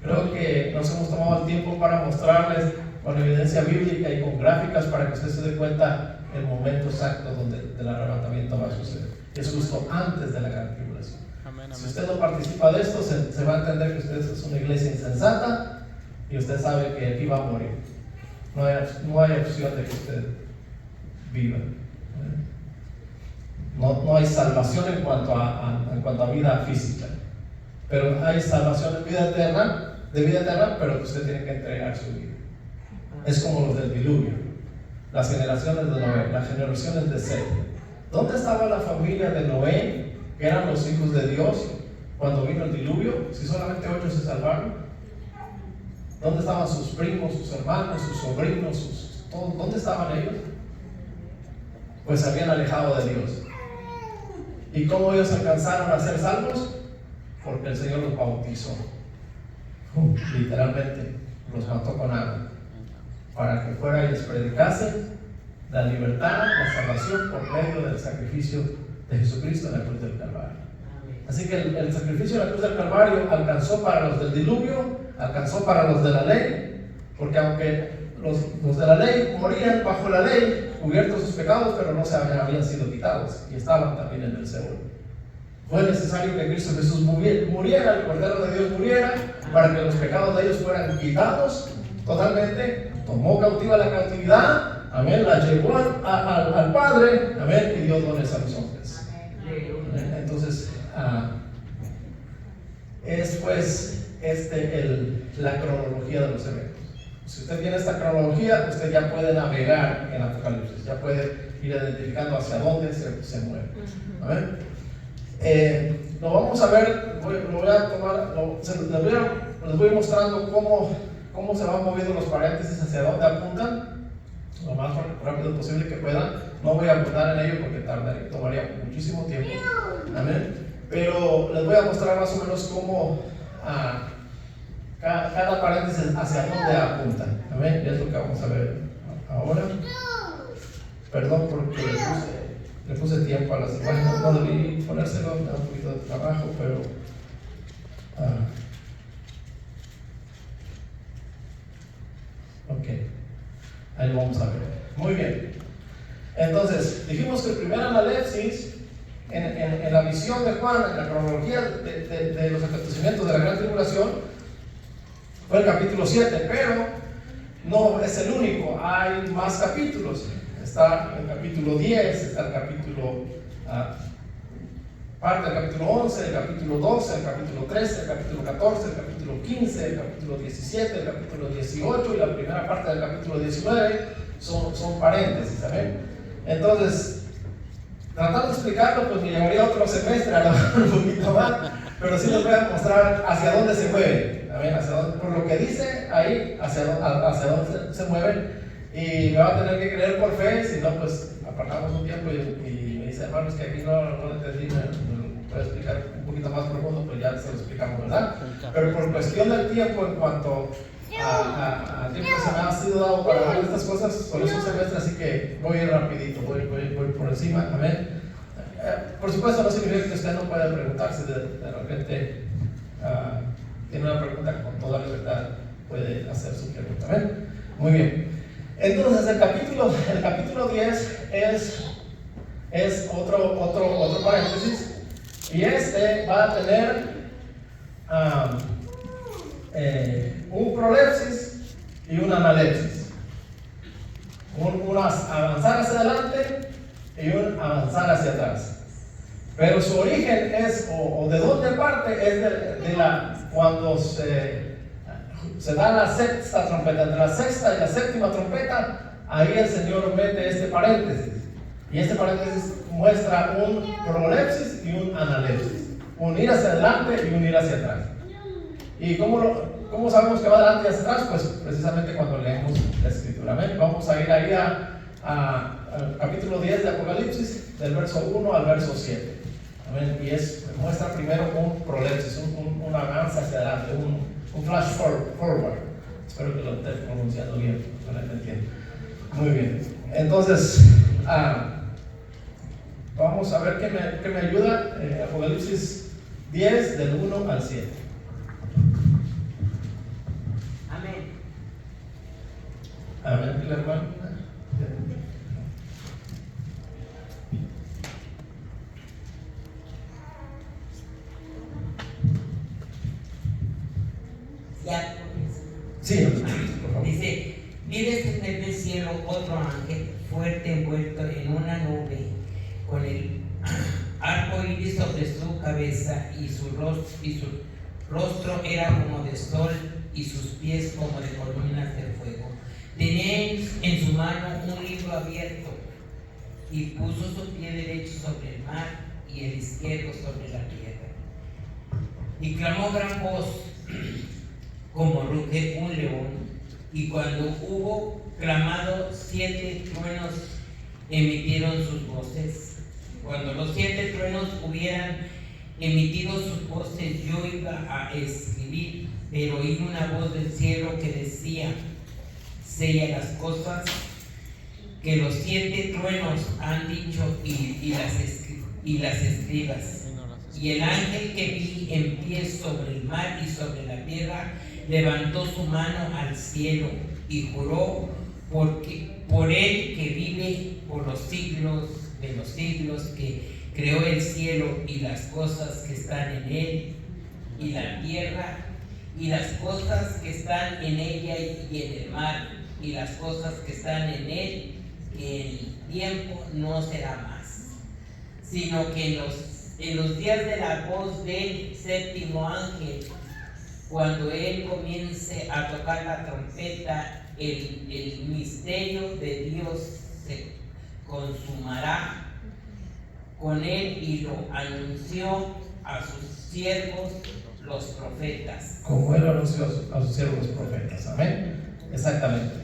Creo que nos hemos tomado el tiempo para mostrarles con evidencia bíblica y con gráficas para que usted se dé cuenta el momento exacto donde el arrebatamiento va a suceder. Es justo antes de la gran tribulación. Amén, Si amén. usted no participa de esto, se va a entender que usted es una iglesia insensata y usted sabe que aquí va a morir. No hay opción de que usted viva. No hay salvación en cuanto a vida física, pero hay salvación de vida eterna, pero usted tiene que entregar su vida. Es como los del diluvio. las generaciones de Noé, las generaciones de Seth. ¿Dónde estaba la familia de Noé, que eran los hijos de Dios, cuando vino el diluvio? Si solamente 8 se salvaron. ¿Dónde estaban sus primos, sus hermanos, sus sobrinos, todos? ¿Dónde estaban ellos? Pues se habían alejado de Dios. ¿Y cómo ellos alcanzaron a ser salvos? Porque el Señor los bautizó. Literalmente los mató con agua, para que fuera y les predicase la libertad, la salvación por medio del sacrificio de Jesucristo en la cruz del Calvario. Así que el sacrificio de la cruz del Calvario alcanzó para los del diluvio, alcanzó para los de la ley, porque aunque los de la ley morían bajo la ley, cubiertos sus pecados, pero no se habían sido quitados y estaban también en el Seol. Fue necesario que Cristo Jesús muriera, el Cordero de Dios muriera, para que los pecados de ellos fueran quitados totalmente. Tomó cautiva la cautividad, amén, la llevó al Padre, amén, y dio dones a los hombres. Entonces, es pues la cronología de los eventos. Si usted tiene esta cronología, usted ya puede navegar en Apocalipsis, ya puede ir identificando hacia dónde se mueve. ¿Amén? Lo vamos a ver, les voy mostrando cómo se van moviendo los paréntesis, hacia dónde apuntan, lo más rápido posible que puedan. No voy a apuntar en ello porque tomaría muchísimo tiempo. Amén. Pero les voy a mostrar más o menos cómo cada paréntesis hacia dónde apuntan. Amén. Y es lo que vamos a ver ahora. Perdón porque le puse tiempo a las imágenes, no debí ponérselo, me da un poquito de trabajo, pero ok, ahí lo vamos a ver. Muy bien. Entonces, dijimos que el primer analepsis en la visión de Juan, en la cronología de los acontecimientos de la gran tribulación, fue el capítulo 7, pero no es el único, hay más capítulos. Está el capítulo 10, está el capítulo, parte del capítulo 11, el capítulo 12, el capítulo 13, el capítulo 14, el capítulo 15, el capítulo 17, el capítulo 18 y la primera parte del capítulo 19 son paréntesis, ¿saben? Entonces, tratando de explicarlo, pues me llevaría otro semestre, a lo mejor un poquito más, pero sí les voy a mostrar hacia dónde se mueve, ¿saben? Por lo que dice ahí, hacia dónde se mueve. Y me va a tener que creer por fe, si no, pues apartamos un tiempo y me dice, hermanos, que aquí no lo entendí, me puede explicar un poquito más profundo, pues ya se lo explicamos, ¿verdad? Pero por cuestión del tiempo, en cuanto a tiempo que se me ha sido dado para ver estas cosas, solo es un semestre, así que voy a ir rapidito, voy por encima, amén. Por supuesto, no significa que usted no pueda preguntarse de repente, tiene una pregunta con toda libertad, puede hacer su pregunta, amén. Muy bien. Entonces el capítulo 10 es otro paréntesis, y va a tener un prolepsis y un analepsis, un avanzar hacia adelante y un avanzar hacia atrás. Pero su origen es, o de dónde parte, es cuando se da la sexta trompeta. Entre la sexta y la séptima trompeta, ahí el Señor mete este paréntesis. Y este paréntesis muestra un prolepsis y un analepsis. Un ir hacia adelante y un ir hacia atrás. ¿Y cómo sabemos que va adelante y hacia atrás? Pues precisamente cuando leemos la Escritura. ¿Ven? Vamos a ir ahí al capítulo 10 de Apocalipsis, del verso 1 al verso 7. ¿Ven? Y muestra primero un prolepsis, un avance hacia adelante, un flash forward. Espero que lo esté pronunciando bien, para que entienda. Muy bien. Entonces, vamos a ver qué me ayuda. Apocalipsis 10, del 1 al 7. Amén. Amén, hermano. Ya. Sí, por favor. Dice, vi descender del cielo otro ángel fuerte envuelto en una nube, con el arco iris sobre su cabeza, y su rostro era como de sol y sus pies como de columnas de fuego. Tenía en su mano un libro cielo abierto, y puso su pie derecho sobre el mar y el izquierdo sobre la tierra. Y clamó gran voz, como ruge un león, y cuando hubo clamado, 7 truenos emitieron sus voces. Cuando los 7 truenos hubieran emitido sus voces, yo iba a escribir, pero oí una voz del cielo que decía: sella las cosas que los 7 truenos han dicho y las escribas. Y el ángel que vi en pie sobre el mar y sobre la tierra levantó su mano al cielo y juró por él que vive por los siglos de los siglos, que creó el cielo y las cosas que están en él, y la tierra y las cosas que están en ella, y en el mar y las cosas que están en él, que el tiempo no será más, sino que en los días de la voz del 7º ángel, cuando él comience a tocar la trompeta, el misterio de Dios se consumará con él, y lo anunció a sus siervos los profetas. Como él lo anunció a sus siervos los profetas. Amén. Exactamente.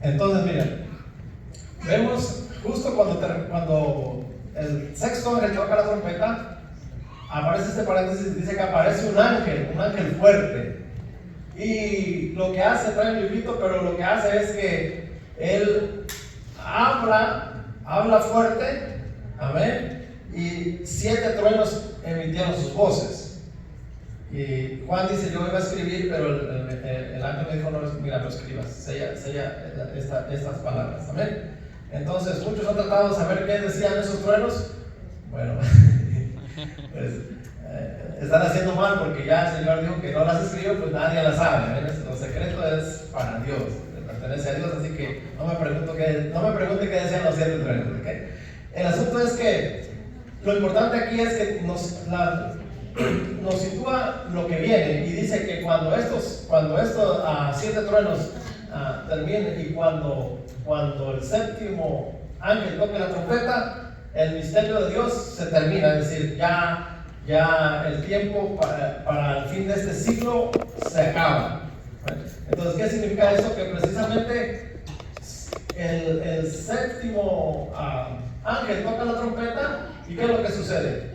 Entonces, miren, vemos justo cuando el 6º ángel toca la trompeta, aparece este paréntesis, dice que aparece un ángel fuerte. Y lo que hace, trae un librito, pero lo que hace es que él habla fuerte, amén, y 7 truenos emitieron sus voces. Y Juan dice: yo iba a escribir, pero el ángel me dijo: no, mira, no escribas, sella estas palabras, amén. Entonces muchos han tratado de saber qué decían esos truenos. Bueno, pues, están haciendo mal, porque ya el Señor dijo que no las escribió, pues nadie las sabe, ¿ven? Lo secreto es para Dios, pertenece a Dios, así que no me pregunte qué decían los 7 truenos, ¿okay? El asunto es que lo importante aquí es que nos sitúa lo que viene, y dice que cuando estos 7 truenos terminen, y cuando el 7º ángel toque la trompeta, el misterio de Dios se termina, es decir, ya el tiempo para el fin de este siglo se acaba. Entonces, ¿qué significa eso? Que precisamente el 7º ángel toca la trompeta, y ¿qué es lo que sucede?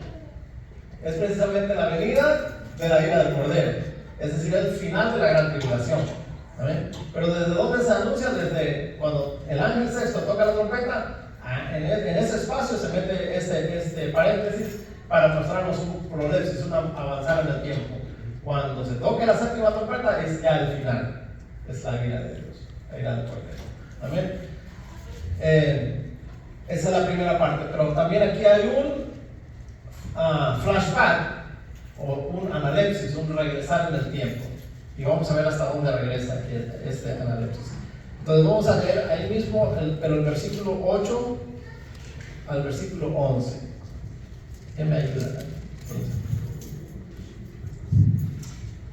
Es precisamente la venida de la ira del Cordero, es decir, el final de la gran tribulación. ¿Amén? Pero ¿desde dónde se anuncia? Desde cuando el ángel 6º toca la trompeta, en ese espacio se mete este paréntesis para mostrarnos un prolepsis, un avanzar en el tiempo. Cuando se toque la 7ª trompeta es ya el final, es la ira de Dios, la ira del Cordero. Amén. Esa es la primera parte, pero también aquí hay un flashback, o un analepsis, un regresar en el tiempo, y vamos a ver hasta dónde regresa este analepsis. Entonces vamos a leer ahí mismo, pero el versículo 8 al versículo 11. ¿Qué me ayuda?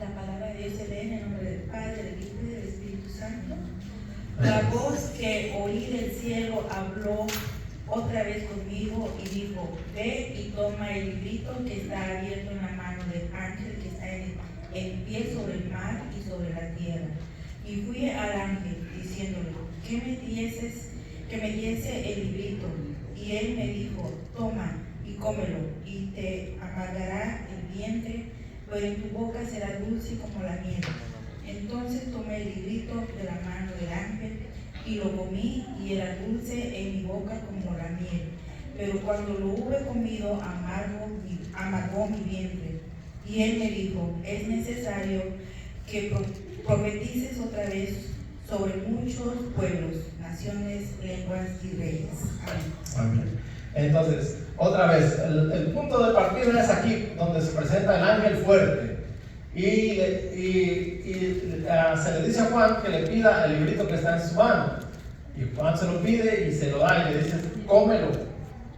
La palabra de Dios se lee en el nombre del Padre, del Hijo y del Espíritu Santo. La voz que oí del cielo habló otra vez conmigo y dijo: ve y toma el librito que está abierto en la mano del ángel que está en pie sobre el mar y sobre la tierra. Y fui al ángel diciéndole que me diese el librito. Y él me dijo: toma y cómelo, y te amargará el vientre, pero en tu boca será dulce como la miel. Entonces tomé el librito de la mano del ángel y lo comí, y era dulce en mi boca como la miel. Pero cuando lo hube comido, amargó mi vientre. Y él me dijo: es necesario que profetices otra vez sobre muchos pueblos, naciones, lenguas y reyes. Amén. Amén. Entonces, otra vez, el punto de partida es aquí, donde se presenta el ángel fuerte. Y se le dice a Juan que le pida el librito que está en su mano. Y Juan se lo pide y se lo da, y le dice: cómelo.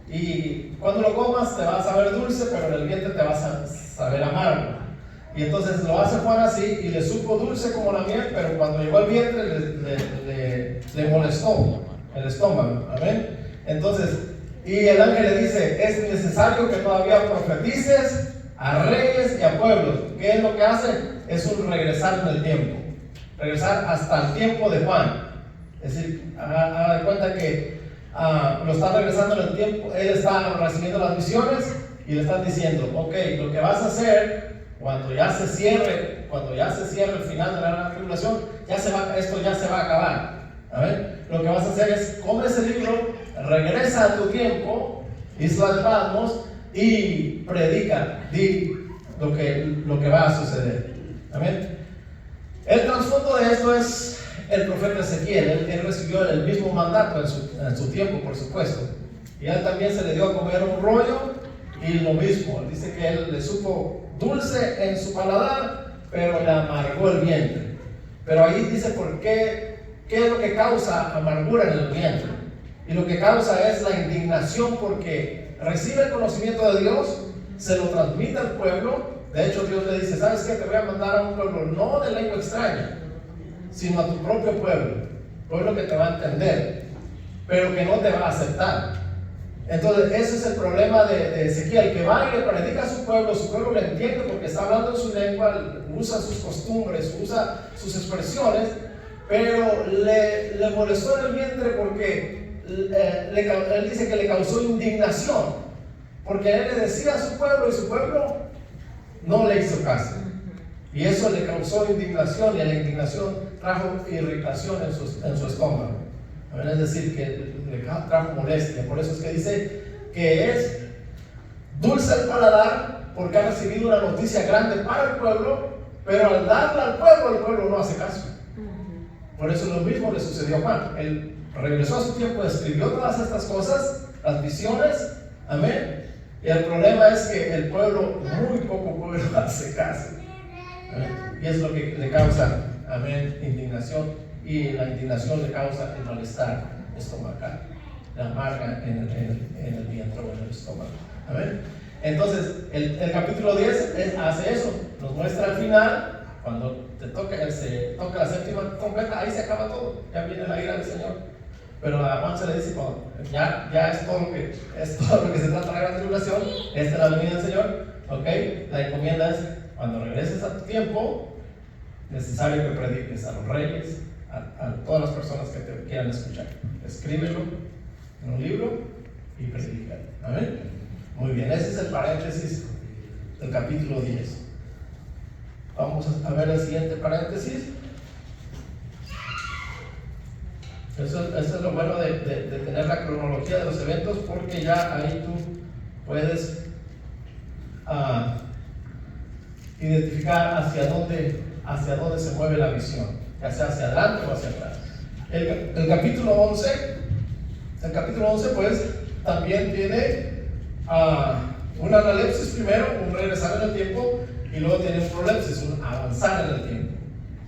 Y cuando lo comas te va a saber dulce, pero en el vientre te vas a saber amargo. Y entonces lo hace Juan así, y le supo dulce como la miel, pero cuando llegó al vientre le molestó. el estómago. Amén. Entonces, y el ángel le dice, es necesario que todavía profetices a reyes y a pueblos. ¿Qué es lo que hace? Es un regresar en el tiempo, regresar hasta el tiempo de Juan. Es decir, haga de cuenta que lo está regresando en el tiempo. Él está recibiendo las visiones y le están diciendo, ok, lo que vas a hacer cuando ya se cierre el final de la gran tribulación, esto ya se va a acabar. A ver, lo que vas a hacer es, come ese libro, regresa a tu tiempo, Isla de Patmos, y predica, di lo que va a suceder. Amén. El trasfondo de esto es el profeta Ezequiel. Él recibió el mismo mandato en su tiempo, por supuesto. Y a él también se le dio a comer un rollo y lo mismo. Dice que él le supo dulce en su paladar, pero le amargó el vientre. Pero ahí dice por qué es lo que causa amargura en el vientre. Y lo que causa es la indignación, porque recibe el conocimiento de Dios, se lo transmite al pueblo. De hecho, Dios le dice, ¿sabes qué? Te voy a mandar a un pueblo no de lengua extraña, sino a tu propio pueblo que te va a entender, pero que no te va a aceptar. Entonces, ese es el problema de Ezequiel, que va y le predica a su pueblo le entiende porque está hablando en su lengua, usa sus costumbres, usa sus expresiones, pero le molestó en el vientre porque él dice que le causó indignación, porque él le decía a su pueblo y su pueblo no le hizo caso. Y eso le causó indignación, y la indignación trajo irritación en su estómago. Es decir, que le trajo molestia. Por eso es que dice que es dulce el paladar, porque ha recibido una noticia grande para el pueblo, pero al darla al pueblo no hace caso. Por eso lo mismo le sucedió a Juan. Él regresó a su tiempo, escribió todas estas cosas, las visiones, amén. Y el problema es que el pueblo, muy poco pueblo hace caso. ¿Amén? Y es lo que le causa, amén, indignación. Y la indignación le causa el malestar estomacal, la amarga en el vientre o en el estómago. ¿Amén? Entonces, el capítulo 10 hace eso, nos muestra al final, cuando se toca la séptima trompeta, ahí se acaba todo, ya viene la ira del Señor. Pero a Juan se le dice, ya es todo lo que se trata de la gran tribulación, esta es la venida del Señor, ¿ok? La encomienda es, cuando regreses a tu tiempo, necesario que prediques a los reyes, a todas las personas que te quieran escuchar. Escríbelo en un libro y predícalo. ¿Amén? Muy bien, ese es el paréntesis del capítulo 10. Vamos a ver el siguiente paréntesis. Eso es lo bueno de tener la cronología de los eventos, porque ya ahí tú puedes identificar hacia dónde se mueve la visión, ya sea hacia adelante o hacia atrás. El capítulo 11 pues también tiene una analepsis primero, un regresar en el tiempo, y luego tiene un prolepsis, un avanzar en el tiempo.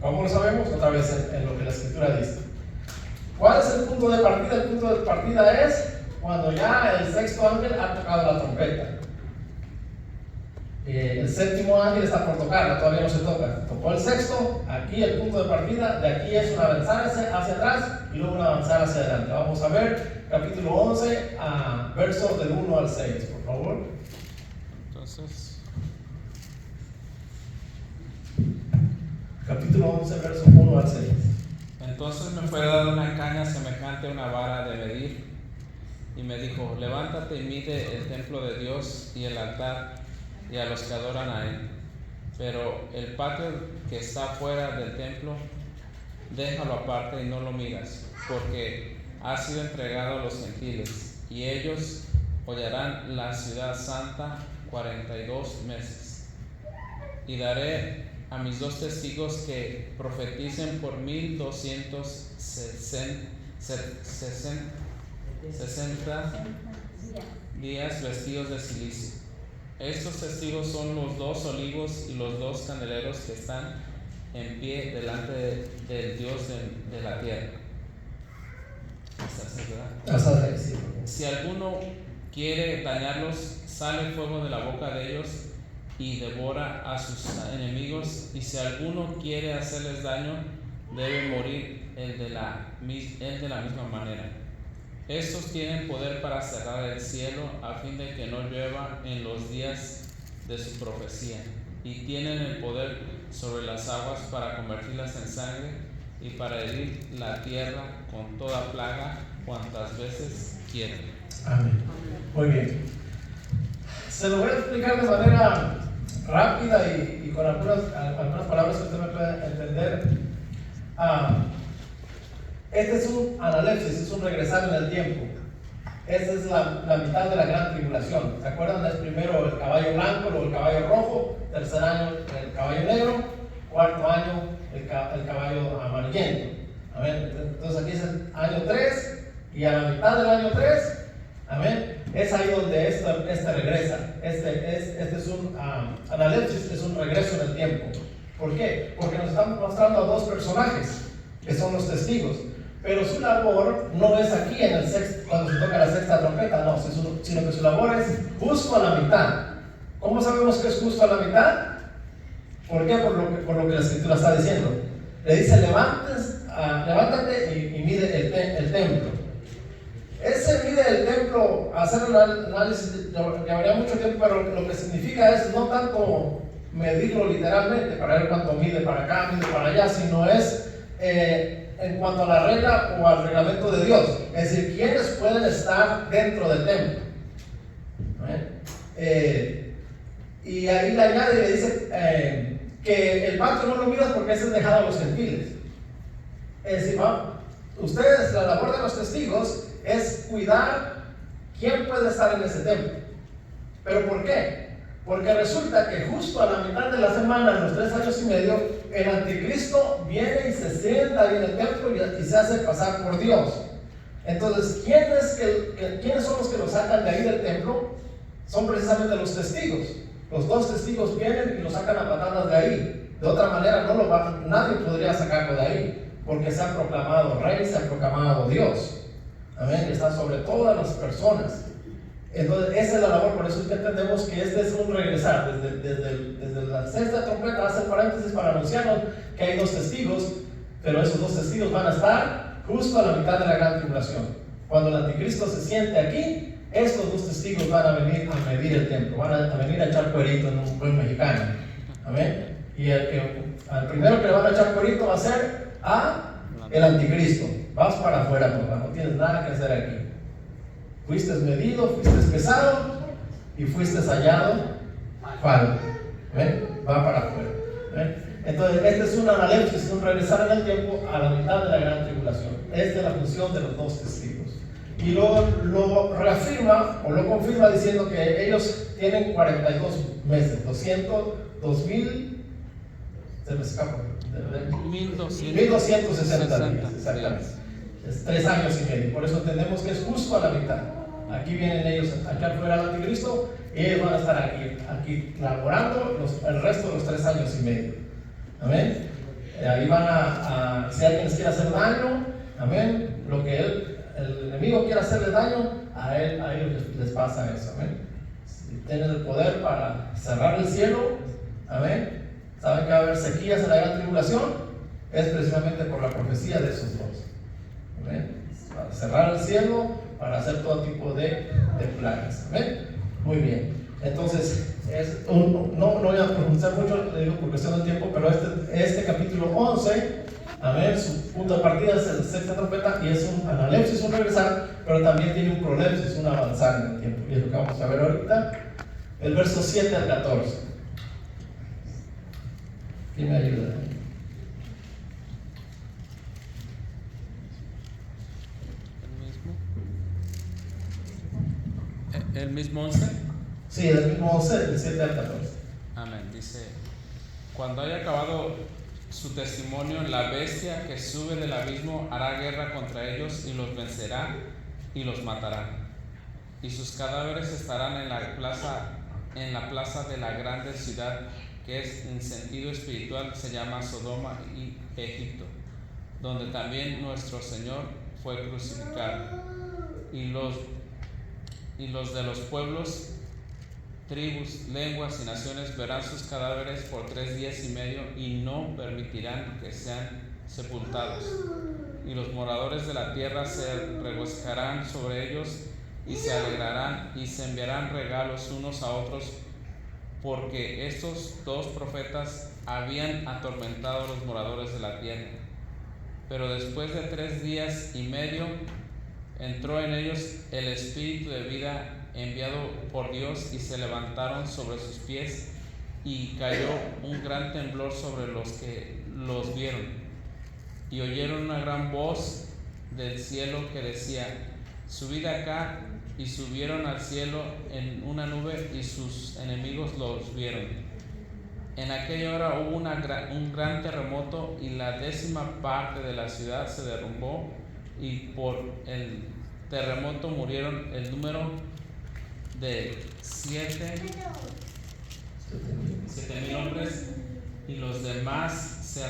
¿Cómo lo sabemos? Otra vez en lo que la escritura dice. ¿Cuál es el punto de partida? El punto de partida es cuando ya el sexto ángel ha tocado la trompeta. El séptimo ángel está por tocarla, todavía no se toca. Tocó el sexto, aquí el punto de partida, de aquí es un avanzar hacia atrás y luego un avanzar hacia adelante. Vamos a ver capítulo 11, versos del 1 al 6, por favor. Entonces, capítulo 11, versos 1 al 6. entonces me fue dada una caña semejante a una vara de medir, y me dijo, levántate y mide el templo de Dios y el altar y a los que adoran a él. Pero el patio que está fuera del templo, déjalo aparte y no lo midas, porque ha sido entregado a los gentiles, y ellos hollarán la ciudad santa 42 meses. Y daré a mis 2 testigos que profeticen por 1260 días vestidos de silicio. Estos testigos son los 2 olivos y los 2 candeleros que están en pie delante del Dios de la tierra. Si alguno quiere dañarlos, sale fuego de la boca de ellos y devora a sus enemigos, y si alguno quiere hacerles daño, debe morir él de la misma manera. Estos tienen poder para cerrar el cielo a fin de que no llueva en los días de su profecía, y tienen el poder sobre las aguas para convertirlas en sangre y para herir la tierra con toda plaga cuantas veces quieren. Amén. Muy bien. Se lo voy a explicar de manera rápida y con algunas palabras que usted me pueda entender. Este es un analepsis, es un regresar en el tiempo. Esta es la mitad de la gran tribulación. ¿Se acuerdan? Es primero el caballo blanco, luego el caballo rojo, tercer año el caballo negro, cuarto año el caballo amarillento. Amén. Entonces aquí es el año 3 y a la mitad del año 3, amén, es ahí donde este regresa. Este es un analepsis, es un regreso en el tiempo. ¿Por qué? Porque nos están mostrando a dos personajes que son los testigos. Pero su labor no es aquí en el cuando se toca la sexta trompeta, no, sino que su labor es justo a la mitad. ¿Cómo sabemos que es justo a la mitad? ¿Por qué? Por lo que la Escritura está diciendo. Le dice, levántate y mide el templo. Ese mide el templo, hacer el análisis llevaría mucho tiempo, pero lo que significa es no tanto medirlo literalmente para ver cuánto mide para acá, mide para allá, sino es en cuanto a la regla o al reglamento de Dios, es decir, quiénes pueden estar dentro del templo. Y ahí le añade y le dice que el patio no lo miras porque ese es dejado a los gentiles. Es decir, ustedes, la labor de los testigos es cuidar quién puede estar en ese templo. ¿Pero por qué? Porque resulta que justo a la mitad de la semana, en los 3 años y medio, el anticristo viene y se sienta ahí en el templo y se hace pasar por Dios. Entonces, ¿quiénes son los que lo sacan de ahí del templo? Son precisamente los testigos. Los 2 testigos vienen y lo sacan a patadas de ahí. De otra manera, nadie podría sacarlo de ahí, porque se ha proclamado rey, se ha proclamado Dios. Amén, que está sobre todas las personas. Entonces, esa es la labor, por eso es que entendemos que este es un regresar. Desde la sexta trompeta hace paréntesis para anunciarnos que hay 2 testigos, pero esos 2 testigos van a estar justo a la mitad de la gran tribulación. Cuando el anticristo se siente aquí, estos 2 testigos van a venir a medir el templo, van a venir a echar cuerito en un buen mexicano. Amén. Y al primero que le van a echar cuerito va a ser el anticristo. Vas para afuera, papá, no tienes nada que hacer aquí. Fuiste medido, fuiste pesado y fuiste hallado falto. Va para afuera. Entonces, este es un analepsis, es un regresar en el tiempo a la mitad de la gran tribulación. Esta es la función de los 2 testigos. Y lo reafirma o lo confirma diciendo que ellos tienen 42 meses, 2000, se me escapa, 1260 días, exactamente. Es 3 años y medio, por eso entendemos que es justo a la mitad. Aquí vienen ellos a echar fuera al anticristo y ellos van a estar aquí laborando el resto de los 3 años y medio. Amén. Ahí van si alguien les quiere hacer daño, amén, lo que el enemigo quiere hacerle daño, a ellos les pasa eso. Amén. Si tienen el poder para cerrar el cielo, amén, saben que va a haber sequías en la gran tribulación, es precisamente por la profecía de esos 2. Amén. Para cerrar el cielo, para hacer todo tipo de plagas. ¿Amén? Muy bien. Entonces, no voy a profundizar mucho, le digo por cuestión del tiempo, pero este capítulo 11, amén, su punto de partida es la sexta trompeta y es un analepsis, un regresar, pero también tiene un prolepsis, un avanzar en el tiempo. Y es lo que vamos a ver ahorita. El verso 7 al 14. ¿Quién me ayuda? ¿El mismo 11? Sí, el mismo 11, del 7 al 14. Amén. Dice, cuando haya acabado su testimonio, la bestia que sube del abismo hará guerra contra ellos y los vencerá y los matará. Y sus cadáveres estarán en la plaza de la grande ciudad, que es en sentido espiritual se llama Sodoma y Egipto, donde también nuestro Señor fue crucificado. Y los de los pueblos, tribus, lenguas y naciones verán sus cadáveres por 3 días y medio y no permitirán que sean sepultados. Y y los moradores de la tierra se regocijarán sobre ellos y se alegrarán y se enviarán regalos unos a otros, porque estos dos profetas habían atormentado a los moradores de la tierra. Pero después de 3 días y medio entró en ellos el espíritu de vida enviado por Dios, y se levantaron sobre sus pies, y cayó un gran temblor sobre los que los vieron, y oyeron una gran voz del cielo que decía: subid acá. Y subieron al cielo en una nube, y sus enemigos los vieron. En aquella hora hubo un gran terremoto, y la 10ª parte de la ciudad se derrumbó, y por el terremoto murieron el número de 7,000 hombres, y los demás se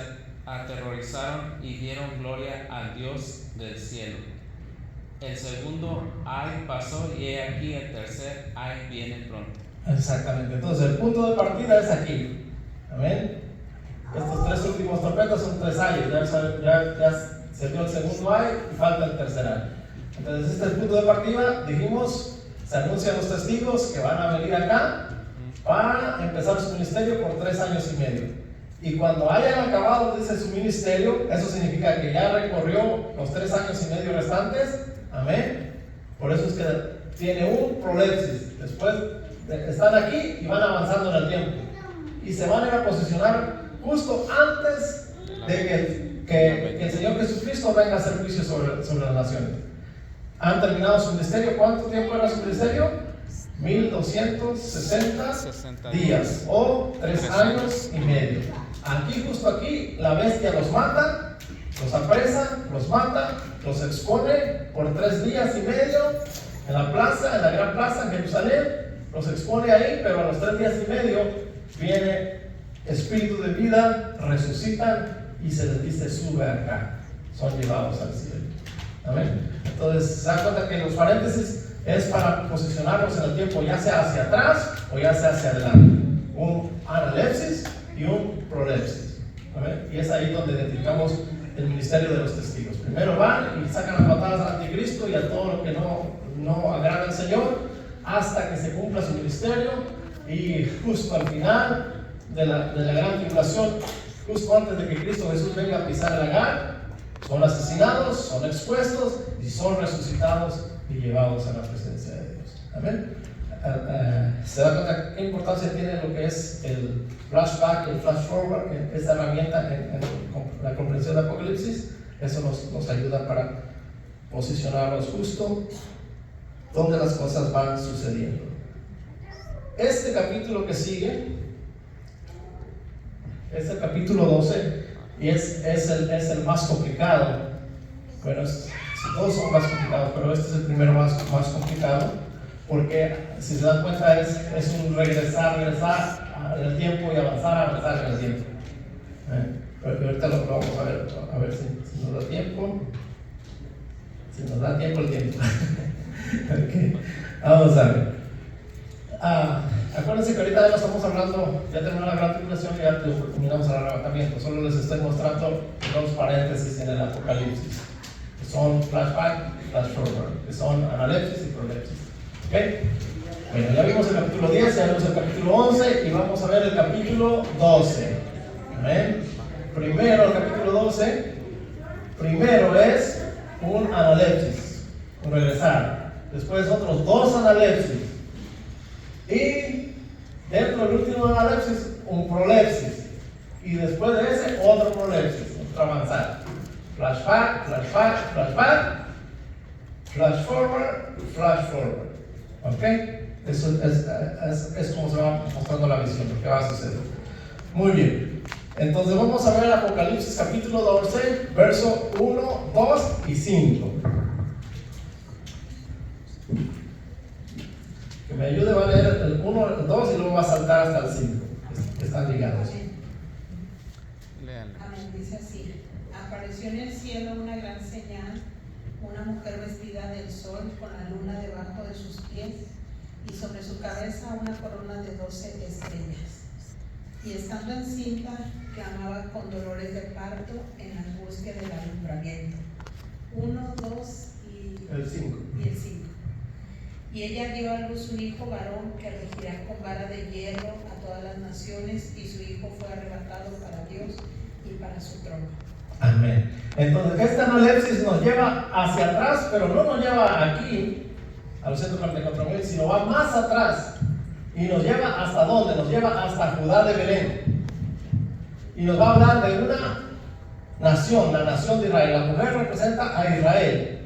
aterrorizaron y dieron gloria al Dios del cielo. El segundo ay pasó, y he aquí el tercer ay viene pronto. Exactamente. Entonces el punto de partida es aquí. Amén. Estos 3 últimos trompetas son 3 ayes. Ya se dio el segundo ay y falta el tercer ay. Entonces este es el punto de partida. Dijimos, se anuncian los testigos que van a venir acá para empezar su ministerio por 3 años y medio. Y cuando hayan acabado, dice, su ministerio, eso significa que ya recorrió los 3 años y medio restantes. Amén. Por eso es que tiene un prolepsis. Después están aquí y van avanzando en el tiempo. Y se van a ir a posicionar justo antes de que el Señor Jesucristo venga a hacer juicio sobre las naciones. Han terminado su ministerio. ¿Cuánto tiempo era su ministerio? 1260 días o 3 años y medio. Aquí, justo aquí, la bestia los mata, los apresa, los mata, los expone por 3 días y medio en la plaza, en la gran plaza en Jerusalén. Los expone ahí, pero a los 3 días y medio viene espíritu de vida, resucitan y se les dice: sube acá. Son llevados al cielo. Amén. Entonces se da cuenta que los paréntesis es para posicionarnos en el tiempo, ya sea hacia atrás o ya sea hacia adelante. Un analepsis y un prolepsis. ¿Amén? Y es ahí donde identificamos el ministerio de los testigos. Primero van y sacan las patadas al anticristo y a todo lo que no agrada al Señor, hasta que se cumpla su ministerio, y justo al final de la gran tribulación, justo antes de que Cristo Jesús venga a pisar el lagar, son asesinados, son expuestos y son resucitados y llevados a la presencia de Dios. Amén. Se da cuenta qué importancia tiene lo que es el flashback y el flash forward, esta herramienta en la comprensión de Apocalipsis. Eso nos ayuda para posicionarnos justo donde las cosas van sucediendo. Este capítulo que sigue es el capítulo 12 y es el más complicado. Bueno, todos son más complicados, pero este es el primero más complicado, porque si se dan cuenta es un regresar en el tiempo y avanzar en el tiempo. Pero ahorita lo vamos a ver si nos da tiempo. Si nos da tiempo el tiempo. Okay. Vamos a ver. Acuérdense que ahorita ya no estamos hablando, ya terminó la gran tribulación y ya terminamos el arrebatamiento. Solo les estoy mostrando los paréntesis en el Apocalipsis, que son flashback y flash forward, que son analepsis y prolepsis. ¿Okay? Bueno, ya vimos el capítulo 10, ya vimos el capítulo 11 y vamos a ver el capítulo 12. ¿Amén? Primero, el capítulo 12, primero es un analepsis, un regresar. Después otros 2 analepsis. Y dentro del último analepsis, un prolepsis. Y después de ese, otro prolepsis, otro avanzar. Flashback, flashback, flashback, flash forward. ¿Ok? Eso es como se va mostrando la visión, lo que va a suceder. Muy bien. Entonces vamos a ver Apocalipsis capítulo 12, verso 1, 2 y 5. Que me ayude, va a leer el 1, el 2 y luego va a saltar hasta el 5. Están ligados. Amén. Dice así: apareció en el cielo una gran señal, una mujer vestida del sol con la luna debajo de sus pies y sobre su cabeza una corona de 12 estrellas. Y estando encinta, clamaba con dolores de parto en angustia del alumbramiento. 1, 2 y El 5. y el 5. Y ella dio a luz un hijo varón que regirá con vara de hierro a todas las naciones, y su hijo fue arrebatado para Dios y para su trono. Amén. Entonces, esta analepsis nos lleva hacia atrás, pero no nos lleva aquí, a los 144,000, sino va más atrás. Y nos lleva hasta dónde? Nos lleva hasta Judá de Belén. Y nos va a hablar de una nación, la nación de Israel. La mujer representa a Israel.